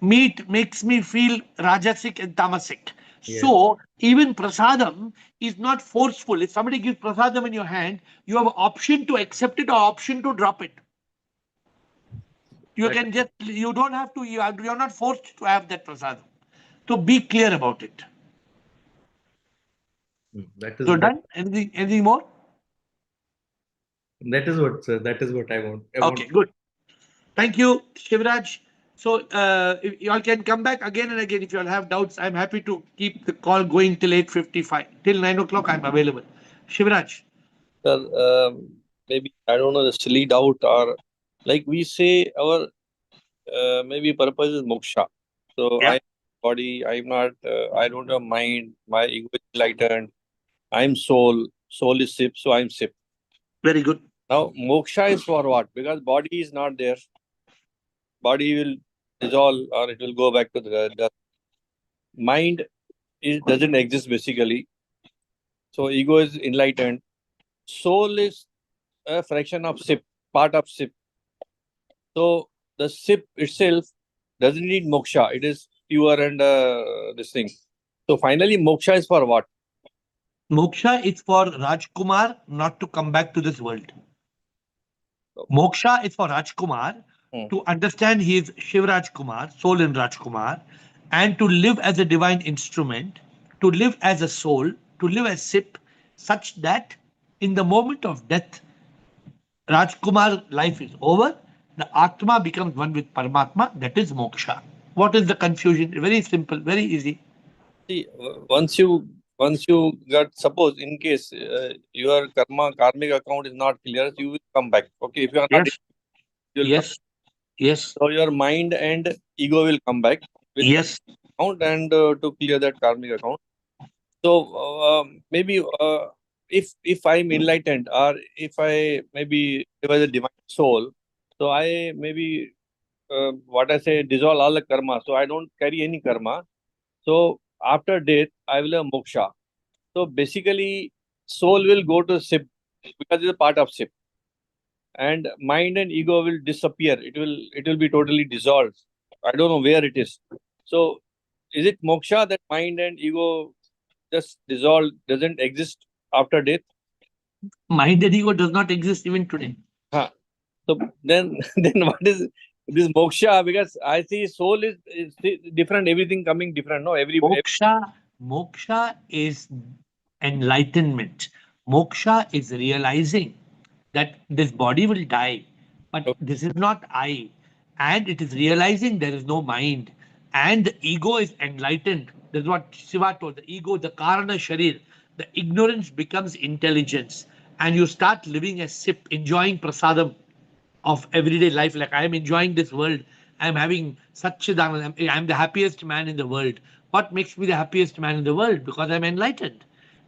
Meat makes me feel rajasic and tamasic. Yes. So even prasadam is not forceful. If somebody gives prasadam in your hand, you have an option to accept it or option to drop it. You can just, you don't have to, you're not forced to have that prasadam. So be clear about it. That is So done? Anything more? That is what, sir. That is what I want. Okay, good. Thank you, Shivraj. So if you all can come back again and again if you all have doubts. I'm happy to keep the call going till 8:55. Till 9 o'clock, I'm available. Shivraj. Sir, maybe, I don't know, the silly doubt, or like we say, our maybe purpose is moksha. So Yeah. I'm body, I'm not, I don't have mind, my ego is enlightened, I'm soul, soul is sip, so I'm sip. Very good. Now, moksha is for what? Because body is not there. Body will dissolve or it will go back to the mind doesn't exist basically. So ego is enlightened. Soul is a fraction of sip, part of sip. So the sip itself doesn't need moksha. It is pure and this thing. So finally, moksha is for what? Moksha is for Rajkumar not to come back to this world. Moksha is for Rajkumar to understand he is Shiv Rajkumar, soul in Rajkumar, and to live as a divine instrument, to live as a soul, to live as sip, such that in the moment of death, Rajkumar life is over, the Atma becomes one with Paramatma, that is moksha. What is the confusion? Very simple, very easy. See, once you got, suppose in case your karmic account is not clear, you will come back. Okay, if you are not, Yes, you will yes, yes, so your mind and ego will come back with yes. account and to clear that karmic account. So maybe if I'm enlightened, or if I maybe if I was a divine soul, so I maybe what I say, dissolve all the karma. So I don't carry any karma. So after death, I will have moksha. So basically, soul will go to sip because it's a part of sip, and mind and ego will disappear. It will be totally dissolved. I don't know where it is. So is it moksha that mind and ego just dissolve, doesn't exist after death? Mind and ego does not exist even today. Huh. So then what is this moksha? Because I see soul is different, everything coming different. No, Moksha is enlightenment. Moksha is realizing that this body will die, but Okay. this is not I. And it is realizing there is no mind. And the ego is enlightened. That's what Shiva told. The ego, the Karana Sharir, the ignorance becomes intelligence. And you start living a sip, enjoying prasadam of everyday life. Like I am enjoying this world. I am having such a I'm the happiest man in the world. What makes me the happiest man in the world? Because I'm enlightened.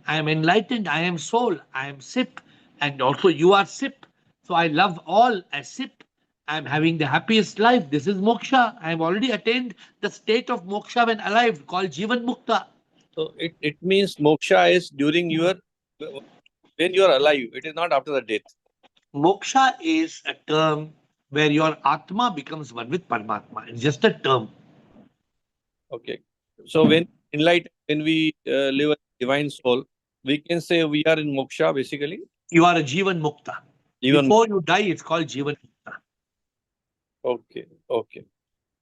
I am enlightened. I am soul. I am sip. And also you are sip. So I love all as sip. I am having the happiest life. This is moksha. I have already attained the state of moksha when alive, called Jivan Mukta. So it means moksha is during your when you are alive. It is not after the death. Moksha is a term where your Atma becomes one with Paramatma. It's just a term. Okay. So when enlightened, when we live a divine soul, we can say we are in moksha basically. You are a Jivan Mukta. Even Before you die, it's called Jivan Mukta. okay. Okay.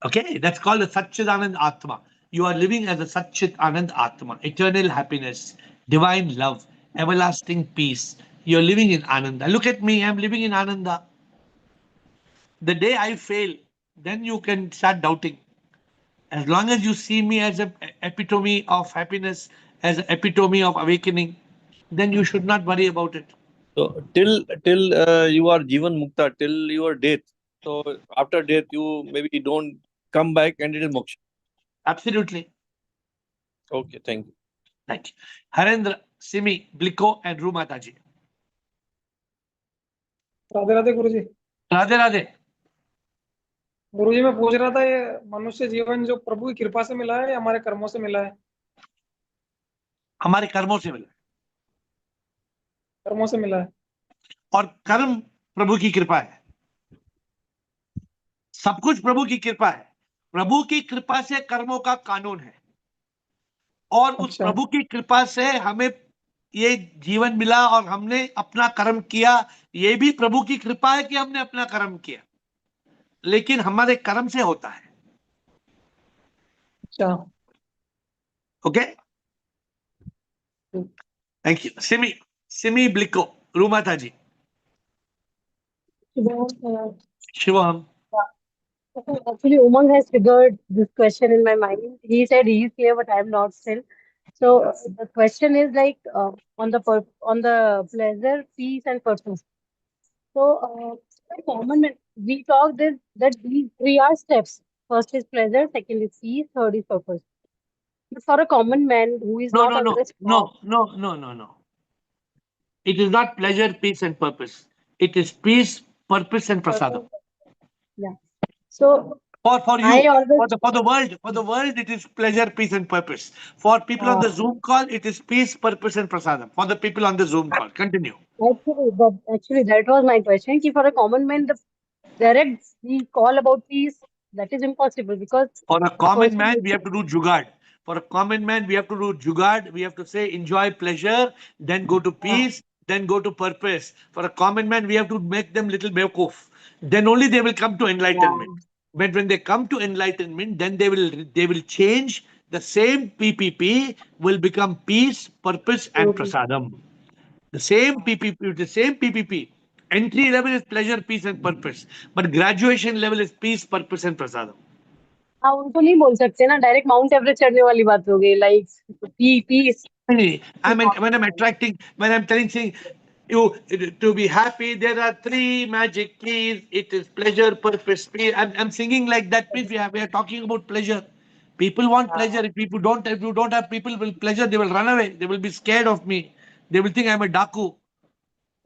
Okay, that's called a Satchidanand Atma. You are living as a Satchit Anand Atma, eternal happiness, divine love, everlasting peace. You're living in Ananda. Look at me, I'm living in Ananda. The day I fail, then you can start doubting. As long as you see me as an epitome of happiness, as an epitome of awakening, then you should not worry about it. So till you are Jivan Mukta, till your death. So after death, you maybe don't come back and it is moksha. Absolutely. Okay, thank you. Thank you. Harendra, Simi, Bliko, and Rumataji. Radhe Radhe Guruji. Radhe Radhe. गुरुजी मैं पूछ रहा था, ये मनुष्य जीवन जो प्रभु की कृपा से मिला है या हमारे कर्मों से मिला है? हमारे कर्मों से मिला, कर्मों से मिला है। और कर्म प्रभु की कृपा है। सब कुछ प्रभु की कृपा है। प्रभु की कृपा से कर्मों का कानून है, और उस अच्छा। प्रभु की कृपा से हमें ये जीवन मिला और हमने अपना कर्म किया। ये भी प्रभु की कृपा है कि हमने अपना कर्म किया, लेकिन हमारे कर्म से होता है। अच्छा। Okay, thank you. सिमी ब्लिको, रूमाता ji. Shivam. Actually, Umang has triggered this question in my mind. He said he's here, but I'm not still. So the question is like on the pleasure, peace, and purpose. So very common we talk this that these three are steps. First is pleasure, second is peace, third is purpose. But for a common man who is No, not no, aware no, of no, no, no, no, no. It is not pleasure, peace, and purpose. It is peace, purpose, and prasadam. purpose, yeah. So For I you, always for the world, it is pleasure, peace, and purpose. For people on the Zoom call, it is peace, purpose, and prasadam. For the people on the Zoom call, continue. actually that was my question. Ki for a common man, the direct we call about peace, that is impossible because For a a common person man, needs we have to do jugad. For a common man, we have to do jugad. We have to say enjoy pleasure, then go to peace, then go to purpose. For a common man, we have to make them little bewkoof. Then only they will come to enlightenment. But when they come to enlightenment, then they will change. The same PPP will become peace, purpose, and prasadam. The same PPP. Entry level is pleasure, peace, and purpose. But graduation level is peace, purpose, and prasadam. हाँ उनको नहीं बोल सकते ना direct mount Everest चढ़ने वाली बात हो गई like peace I mean, when I'm attracting, when I'm telling, saying, you to be happy, there are three magic keys. It is pleasure, purpose, peace. I'm singing like that means we are talking about pleasure. People want pleasure. If you don't have people will pleasure, they will run away. They will be scared of me. They will think I'm a daku.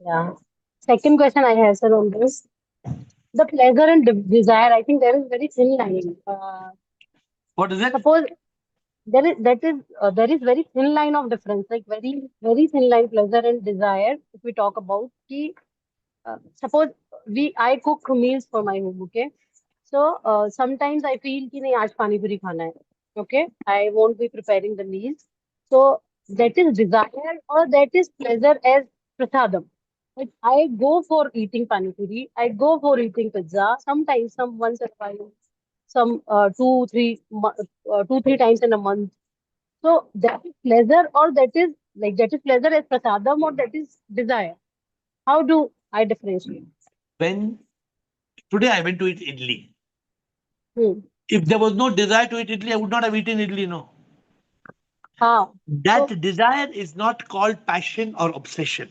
Yeah. Second question I have, sir, on this. The pleasure and desire, I think there is very thin line. What is it? Suppose there is very thin line of difference, like very thin line pleasure and desire. If we talk about ki, suppose I cook meals for my home, okay? So sometimes I feel कि नहीं आज पानी पूरी खाना है, okay? I won't be preparing the meals. So that is desire or that is pleasure as prasadam. Like I go for eating pani puri, I go for eating pizza. Sometimes, some once in a while, some 2 3 times in a month. So that is pleasure or that is like that is pleasure as prasadam or that is desire? How do I differentiate? When today I went to eat idli. Hmm. If there was no desire to eat idli, I would not have eaten idli, no. So, That desire is not called passion or obsession.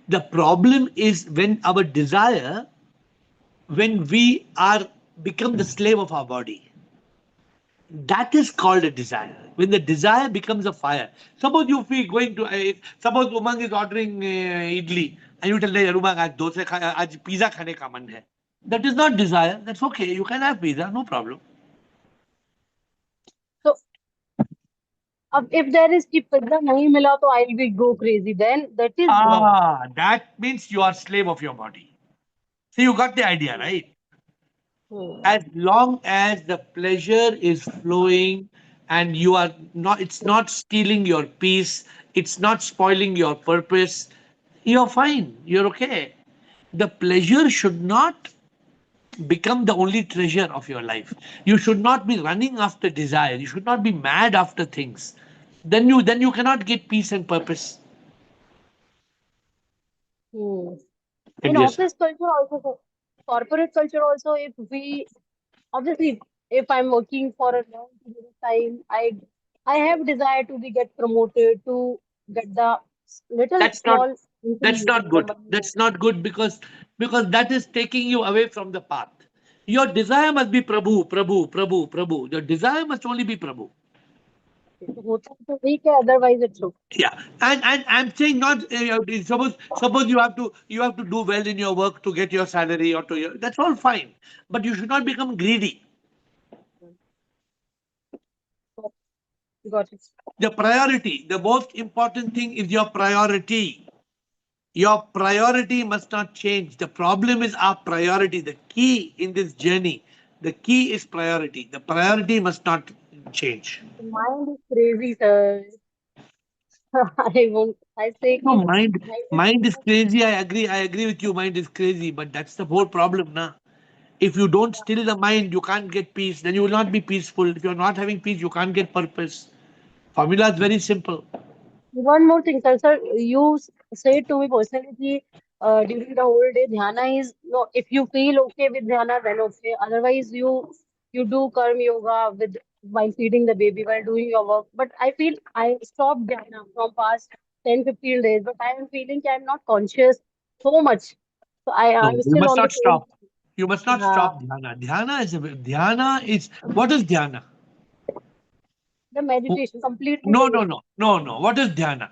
The problem is when our desire, when we are become the slave of our body. That is called a desire. When the desire becomes a fire. Suppose you feel going to, suppose Umang is ordering idli and you tell her, Umang, aaj pizza khane ka man hai. That is not desire. That's okay. You can have pizza, no problem. so if there is ki pizza nahi mila, to I'll be go crazy. Then that is wrong. That means you are slave of your body. So you got the idea, right? Hmm. As long as the pleasure is flowing and you are not, it's not stealing your peace, it's not spoiling your purpose, you're fine, you're okay. The pleasure should not become the only treasure of your life. You should not be running after desire, you should not be mad after things. Then you cannot get peace and purpose. Hmm. And In yes, office culture also, corporate culture also, if we obviously, if I'm working for a long period of time, I have desire to be get promoted, to get the little that's not small that's increase not in the good. money. That's not good because that is taking you away from the path. Your desire must be Prabhu, Prabhu, Prabhu, Prabhu. Your desire must only be Prabhu. तो होता है तो ठीक है, otherwise it's okay. Yeah, and I'm saying not suppose you have to do well in your work to get your salary or that's all fine, but you should not become greedy. Got it. The priority, the most important thing is your priority. Your priority must not change. The problem is our priority. The key in this journey, the key is priority. The priority must not change. The mind is crazy, sir. I won't. I say No, कि mind is crazy. I agree with you. Mind is crazy, but that's the whole problem, na. If you don't still the mind, you can't get peace. Then you will not be peaceful. If you're not having peace, you can't get purpose. Formula is very simple. one more thing, sir. Sir, you said to me personally कि, during the whole day, dhyana is no. If you feel okay with dhyana, then okay. Otherwise, you do karma yoga with while feeding the baby, while doing your work. But I feel I stopped dhyana from past 10-15 days. But I am feeling that I'm not conscious so much. So No, I'm you still must on the not same. stop. You must not Uh, stop dhyana. Dhyana is what is dhyana? the meditation, complete No, no, meditation. no, no, no. What is dhyana?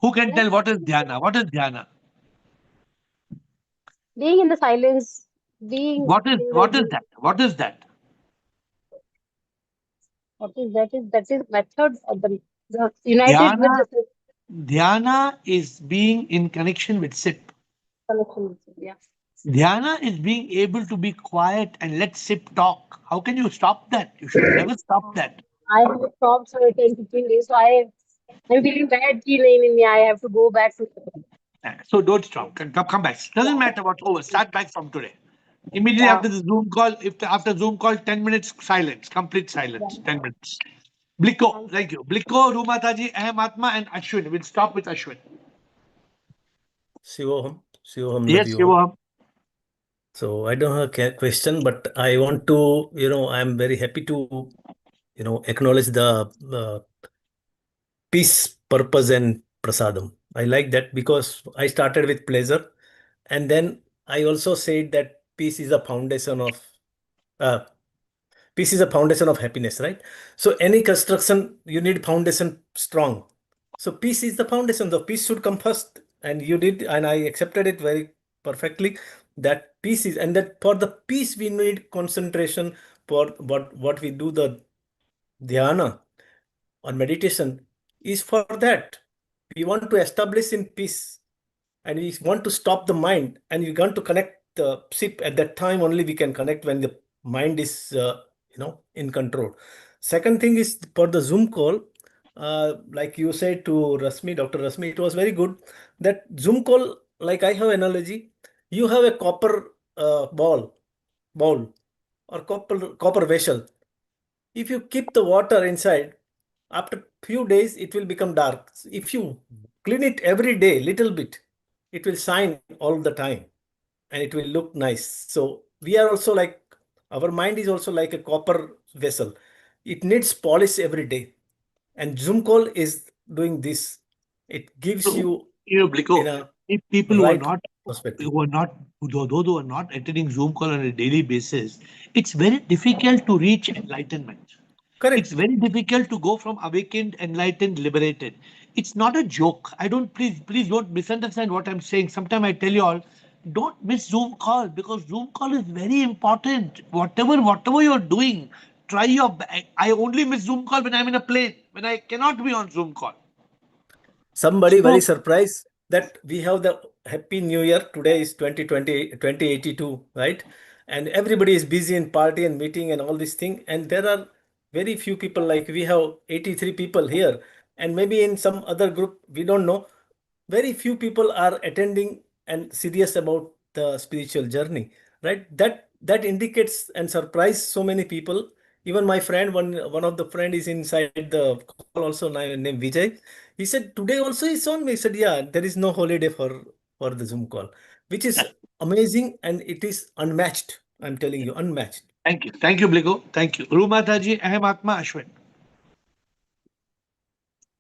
Who can tell what is dhyana? What is dhyana? Being in the silence, being What is in what is the that? What is that? what is that is method of the united with Dhyana, the dhyana is being in connection with SIP. connection. Yeah. Dhyana is being able to be quiet and let SIP talk. How can you stop that? You should never stop that. I have stopped for 10-15 days, so I'm feeling bad. Ki nahi, I have to go back to. So don't stop. Come back. Doesn't matter what's over. Start back from today. Immediately Yeah. after the Zoom call, if after Zoom call, 10 minutes silence, complete silence, 10 minutes. Bliko, thank you. Bliko, Rumataji, Ahmatma, and Ashwin. We'll stop with Ashwin. Shivoham, love Yes, you all. Shivam. So I don't have a question, but I want to, I'm very happy to, acknowledge the peace, purpose, and prasadam. I like that because I started with pleasure, and then I also said that peace is a foundation of uh, peace is a foundation of happiness, right? So any construction, you need foundation strong. So peace is the foundation. The peace should come first, and you did, and I accepted it very perfectly. That peace is, and that for the peace we need concentration. For what we do the dhyana or meditation is for that. We want to establish in peace, and we want to stop the mind, and we want to connect the ship. At that time only we can connect, when the mind is in control. Second thing is for the Zoom call, like you said to Dr. Rasmi, it was very good. That Zoom call, like I have analogy, you have a copper bowl or copper vessel. If you keep the water inside, After few days, it will become dark. If you clean it every day, little bit, it will shine all the time and it will look nice. So we are also like, our mind is also like a copper vessel. It needs polish every day. And Zoom call is doing this. It gives So, you in Bliko, a if people right perspective. those who are not attending Zoom call on a daily basis, it's very difficult to reach enlightenment. It's Correct. very difficult to go from awakened, enlightened, liberated. It's not a joke. I don't, please don't misunderstand what I'm saying. Sometimes I tell you all, don't miss Zoom call, because Zoom call is very important. Whatever you're doing, try your I only miss Zoom call when I'm in a plane, when I cannot be on Zoom call. Somebody very So, surprised that we have the Happy New Year. Today is 2020, 2082, right? And everybody is busy in party and meeting and all this thing. And there are very few people, like we have 83 people here. And maybe in some other group, we don't know. Very few people are attending and serious about the spiritual journey, right? That indicates and surprise so many people. Even my friend, one of the friend is inside the call also, named Vijay. He said today also is on. He said, yeah, there is no holiday for the Zoom call, which is amazing and it is unmatched. I'm telling you, unmatched. thank you, Bliko. Thank you. Rumataji, Ahem Atma, Ashwin.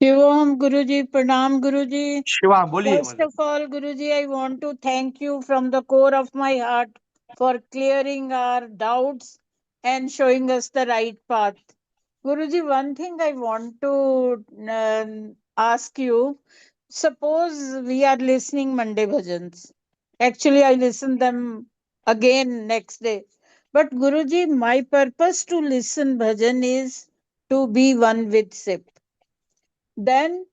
Shivam Guruji, Pranam Guruji. Shiva, boliye. First of all, Guruji, I want to thank you from the core of my heart for clearing our doubts and showing us the right path. Guruji, one thing I want to ask you. Suppose we are listening Monday bhajans. Actually, I listen them again next day. But Guruji, my purpose to listen bhajan is to be one with SIP. Then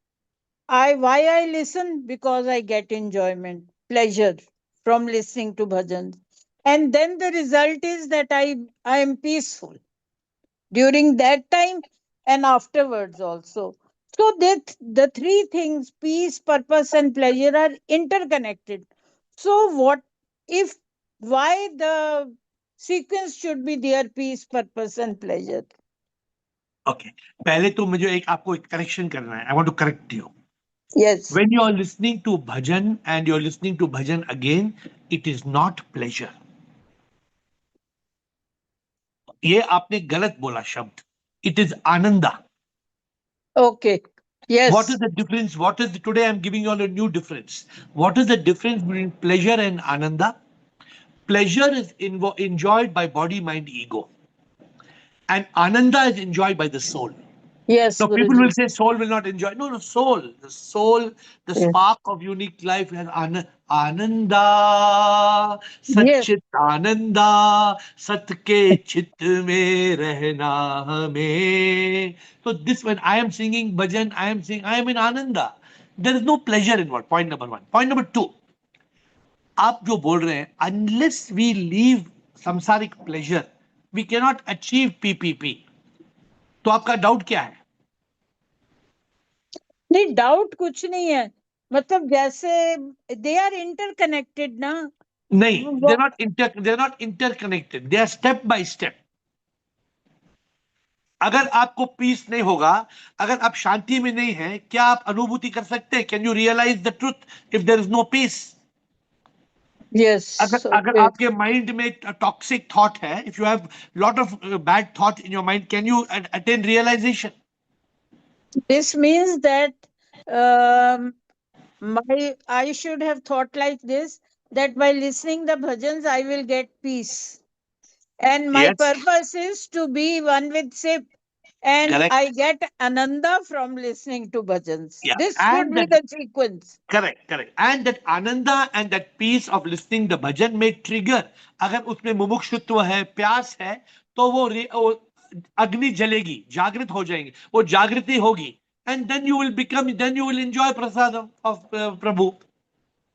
why I listen? Because I get enjoyment, pleasure from listening to bhajans. And then the result is that I am peaceful during that time and afterwards also. So that the three things, peace, purpose, and pleasure, are interconnected. So what if why the sequence should be there, peace, purpose, and pleasure? Okay. पहले तो मुझे आपको एक correction करना है. I want to correct you. Yes. When you are listening to bhajan and you're listening to bhajan again, it is not pleasure. ये आपने गलत बोला शब्द. It is ananda. Okay. Yes. What is the difference? Today I'm giving you all a new difference. What is the difference between pleasure and ananda? Pleasure is enjoyed by body, mind, ego. And ananda is enjoyed by the soul. Yes, So people Guruji. will say soul will not enjoy. No, soul. The soul, the Yes. spark of unique life has ananda, satchit ananda, sat ke chit mein rehna hame. So this, when I am singing bhajan, I am saying I am in ananda. There is no pleasure in what? Point number one. Point number two. आप जो बोल रहे हैं, unless we leave samsaric pleasure, we cannot achieve PPP. तो आपका doubt क्या है? नहीं, डाउट कुछ नहीं है. मतलब जैसे दे आर इंटरकनेक्टेड ना. नहीं, they're not interconnected. They are step by step. अगर आपको पीस नहीं होगा, अगर आप शांति में नहीं हैं, क्या आप अनुभूति कर सकते हैं? Can you realize the truth if there is no peace? Yes. अगर आपके माइंड में टॉक्सिक थॉट है, if you have lot of bad thought in your mind, can you attain realization? This means that I should have thought like this, that by listening the bhajans I will get peace, and my Yes. purpose is to be one with SIP, and Correct. I get ananda from listening to bhajans. Yeah. This And should be the sequence. Correct. And that ananda and that peace of listening the bhajan may trigger. अगर उसमें मुमुक्षुत्व है, प्यास है, तो वो अग्नि जलेगी, जागृत हो जाएंगे, वो जागृति होगी, and then you will enjoy prasadam of Prabhu.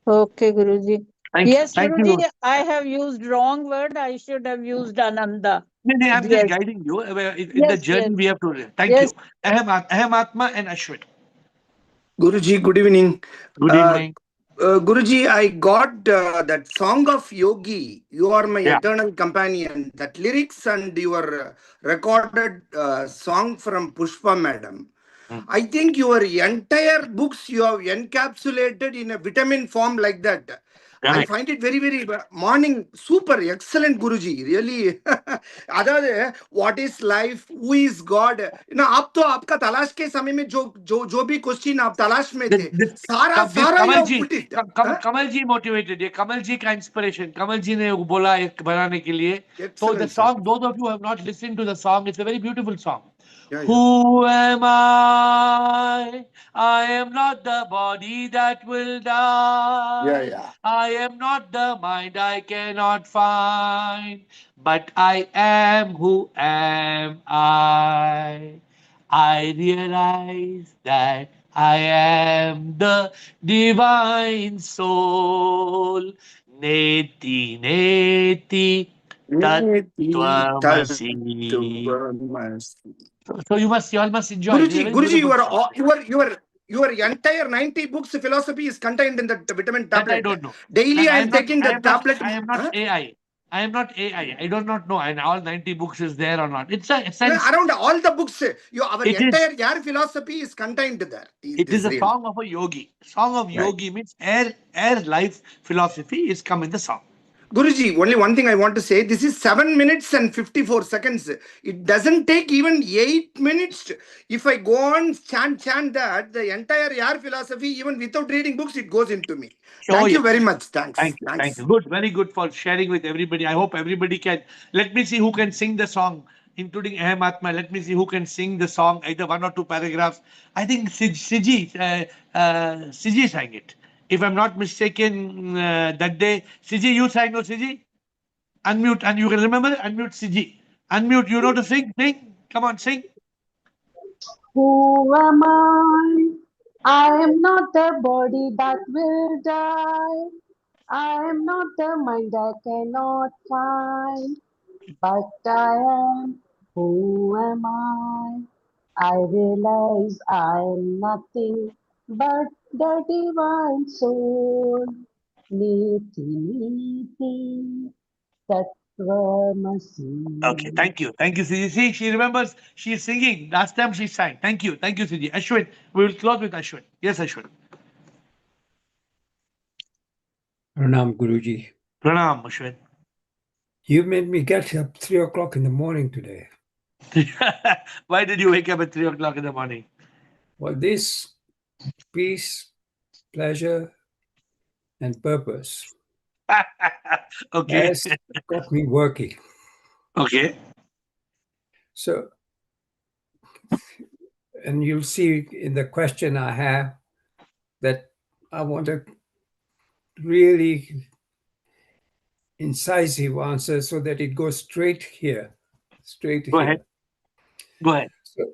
Okay, Guruji. Thank Yes, you. Guruji, I have used wrong word. I should have used ananda. No, I'm Yes. just guiding you in Yes, the journey. yes. We have to. Thank Yes. you. Ahem Atma and Ashwin. Guruji, good evening. Good evening. Guruji, I got that song of Yogi, You Are My Yeah. Eternal Companion, that lyrics and your recorded song from Pushpa Madam. I think your entire books you have encapsulated in a vitamin form like that. I Correct. find it very, very morning super excellent, Guruji. Really. Other what is life, who is God? ना आप तो आपका तलाश के समय में जो भी क्वेश्चन आप तलाश में थे, This सारा you Kamal have ji, put it. Kamal ji motivated. ये Kamal ji का inspiration. Kamal ji ने बोला एक बनाने के लिए. So the Excellent, sir. song, those of you who have not listened to the song, it's a very beautiful song. Yeah, yeah. Who am I? I am not the body that will die. Yeah, yeah. I am not the mind I cannot find. But I am who am I. I realize that I am the divine soul. Neti neti tattvamasi. So you all must enjoy. It's a very Guruji, beautiful song. your entire 90 books philosophy is contained in that vitamin That I tablet. don't know. Daily That I am taking the tablet. I am not AI. I am not AI. I do not know. And all 90 books is there or not. It's a sense. Around all the books, our It entire is. AiR philosophy is contained there. It is a real. song of a yogi. Song of Right. yogi means air life philosophy is come in the song. Guruji, only one thing I want to say. This is 7 minutes and 54 seconds. It doesn't take even 8 minutes. If I go on chant that, the entire AiR philosophy, even without reading books, it goes into me. Thank you very much. Thanks. Thank you. Thank you. Good. Very good for sharing with everybody. I hope everybody can. Let me see who can sing the song, including Ahem Atma. Let me see who can sing the song, either one or two paragraphs. I think Siji sang it. If I'm not mistaken, that day, Siji, you sang, no, Siji? Unmute, and you can remember, unmute Siji. Unmute, you know to sing? Sing. Come on, sing. Who am I? I am not the body that will die. I am not the mind I cannot find. But I am. Who am I? I realize I am nothing but the divine soul. Niti niti tattvamasi. Okay, thank you. Thank you, Siji. See, she remembers she's singing. Last time she sang. Thank you. Thank you, Siji. Ashwin, we will close with Ashwin. Yes, Ashwin. Pranam, Guruji. Pranam, Ashwin. You made me get up 3 o'clock in the morning today. Why did you wake up at 3 o'clock in the morning? Well, this peace, pleasure, and purpose Okay. has got me working. Okay. So, and you'll see in the question I have that I want a really incisive answer so that it goes straight here. Go ahead. Go ahead. So,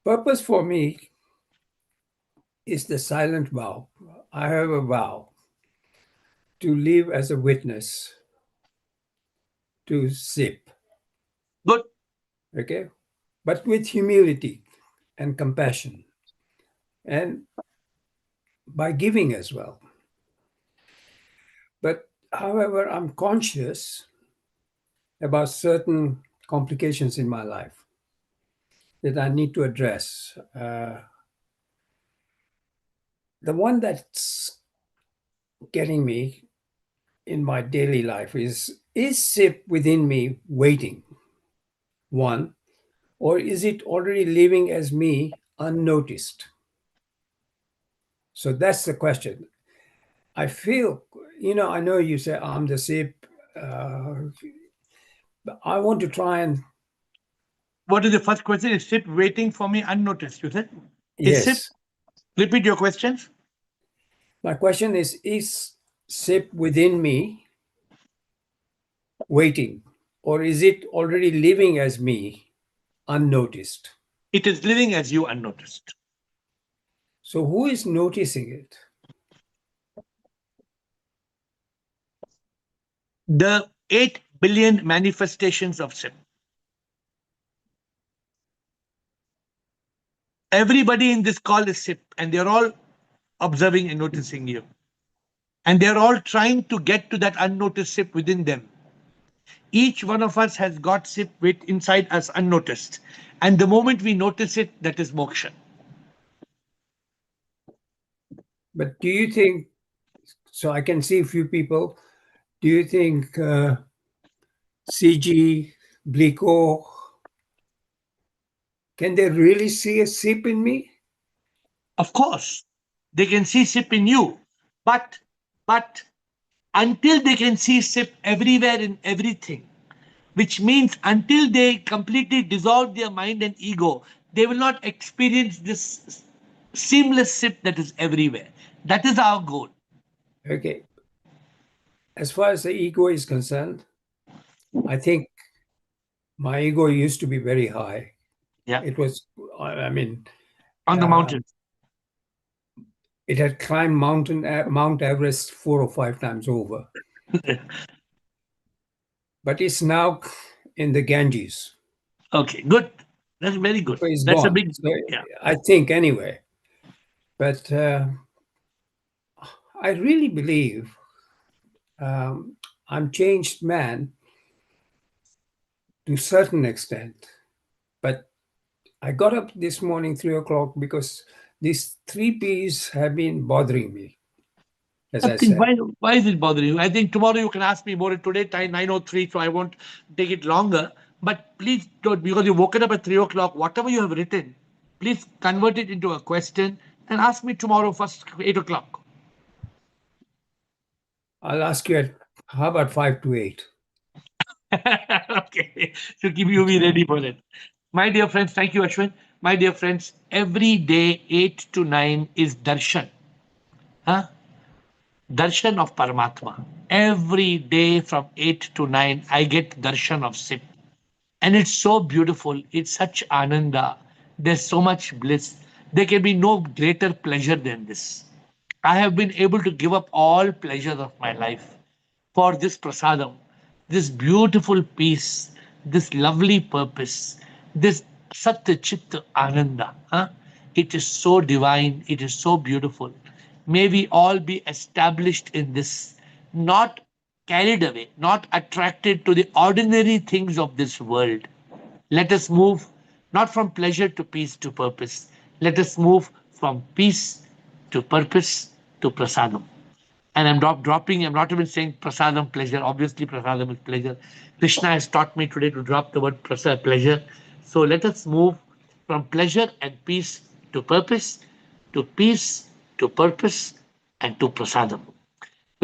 purpose for me is the silent vow. I have a vow to live as a witness to SIP. Good. Okay? But with humility and compassion and by giving as well. But however, I'm conscious about certain complications in my life that I need to address. The one that's getting me in my daily life is SIP within me waiting? One, or is it already living as me unnoticed? So that's the question. I feel, I know you say I'm the SIP. I want to try and. What is the first question? Is SIP waiting for me unnoticed? You said? Yes. Is SIP? Repeat your questions. My question is SIP within me waiting, or is it already living as me unnoticed? It is living as you unnoticed. So who is noticing it? The 8 billion manifestations of SIP. Everybody in this call is SIP, and they're all observing and noticing you. And they're all trying to get to that unnoticed SIP within them. Each one of us has got SIP inside us unnoticed. And the moment we notice it, that is moksha. But do you think, so I can see a few people, do you think CG, Blico, can they really see a sip in me? Of course, they can see SIP in you, but until they can see SIP everywhere in everything, which means until they completely dissolve their mind and ego, they will not experience this seamless SIP that is everywhere. That is our goal. Okay. As far as the ego is concerned, I think my ego used to be very high. Yeah. It was, I mean, on the mountain. It had climbed Mount Everest 4 or 5 times over. But it's now in the Ganges. Okay, good. That's very good. So it's That's gone. a big, So yeah. I think anyway. But I really believe I'm changed man to a certain extent. But I got up this morning 3 o'clock because these 3 P's have been bothering me. As I said. Why is it bothering you? I think tomorrow you can ask me more. Today time 9:03, so I won't take it longer. But please don't, because you've woken up at 3 o'clock, whatever you have written, please convert it into a question and ask me tomorrow first 8 o'clock. I'll ask you how about 5 to 8? Okay, so keep you be ready for it. My dear friends, thank you, Ashwin. My dear friends, every day 8 to 9 is darshan. Huh? Darshan of Paramatma. Every day from 8 to 9, I get darshan of SIP. And it's so beautiful. It's such ananda. There's so much bliss. There can be no greater pleasure than this. I have been able to give up all pleasures of my life for this prasadam, this beautiful peace, this lovely purpose, this satya chitta ananda. Huh? It is so divine. It is so beautiful. May we all be established in this, not carried away, not attracted to the ordinary things of this world. Let us move not from pleasure to peace to purpose. Let us move from peace to purpose to prasadam. And I'm dropping, I'm not even saying prasadam, pleasure. Obviously, prasadam is pleasure. Krishna has taught me today to drop the word pleasure. So let us move from pleasure and peace to purpose, to peace, to purpose, and to prasadam.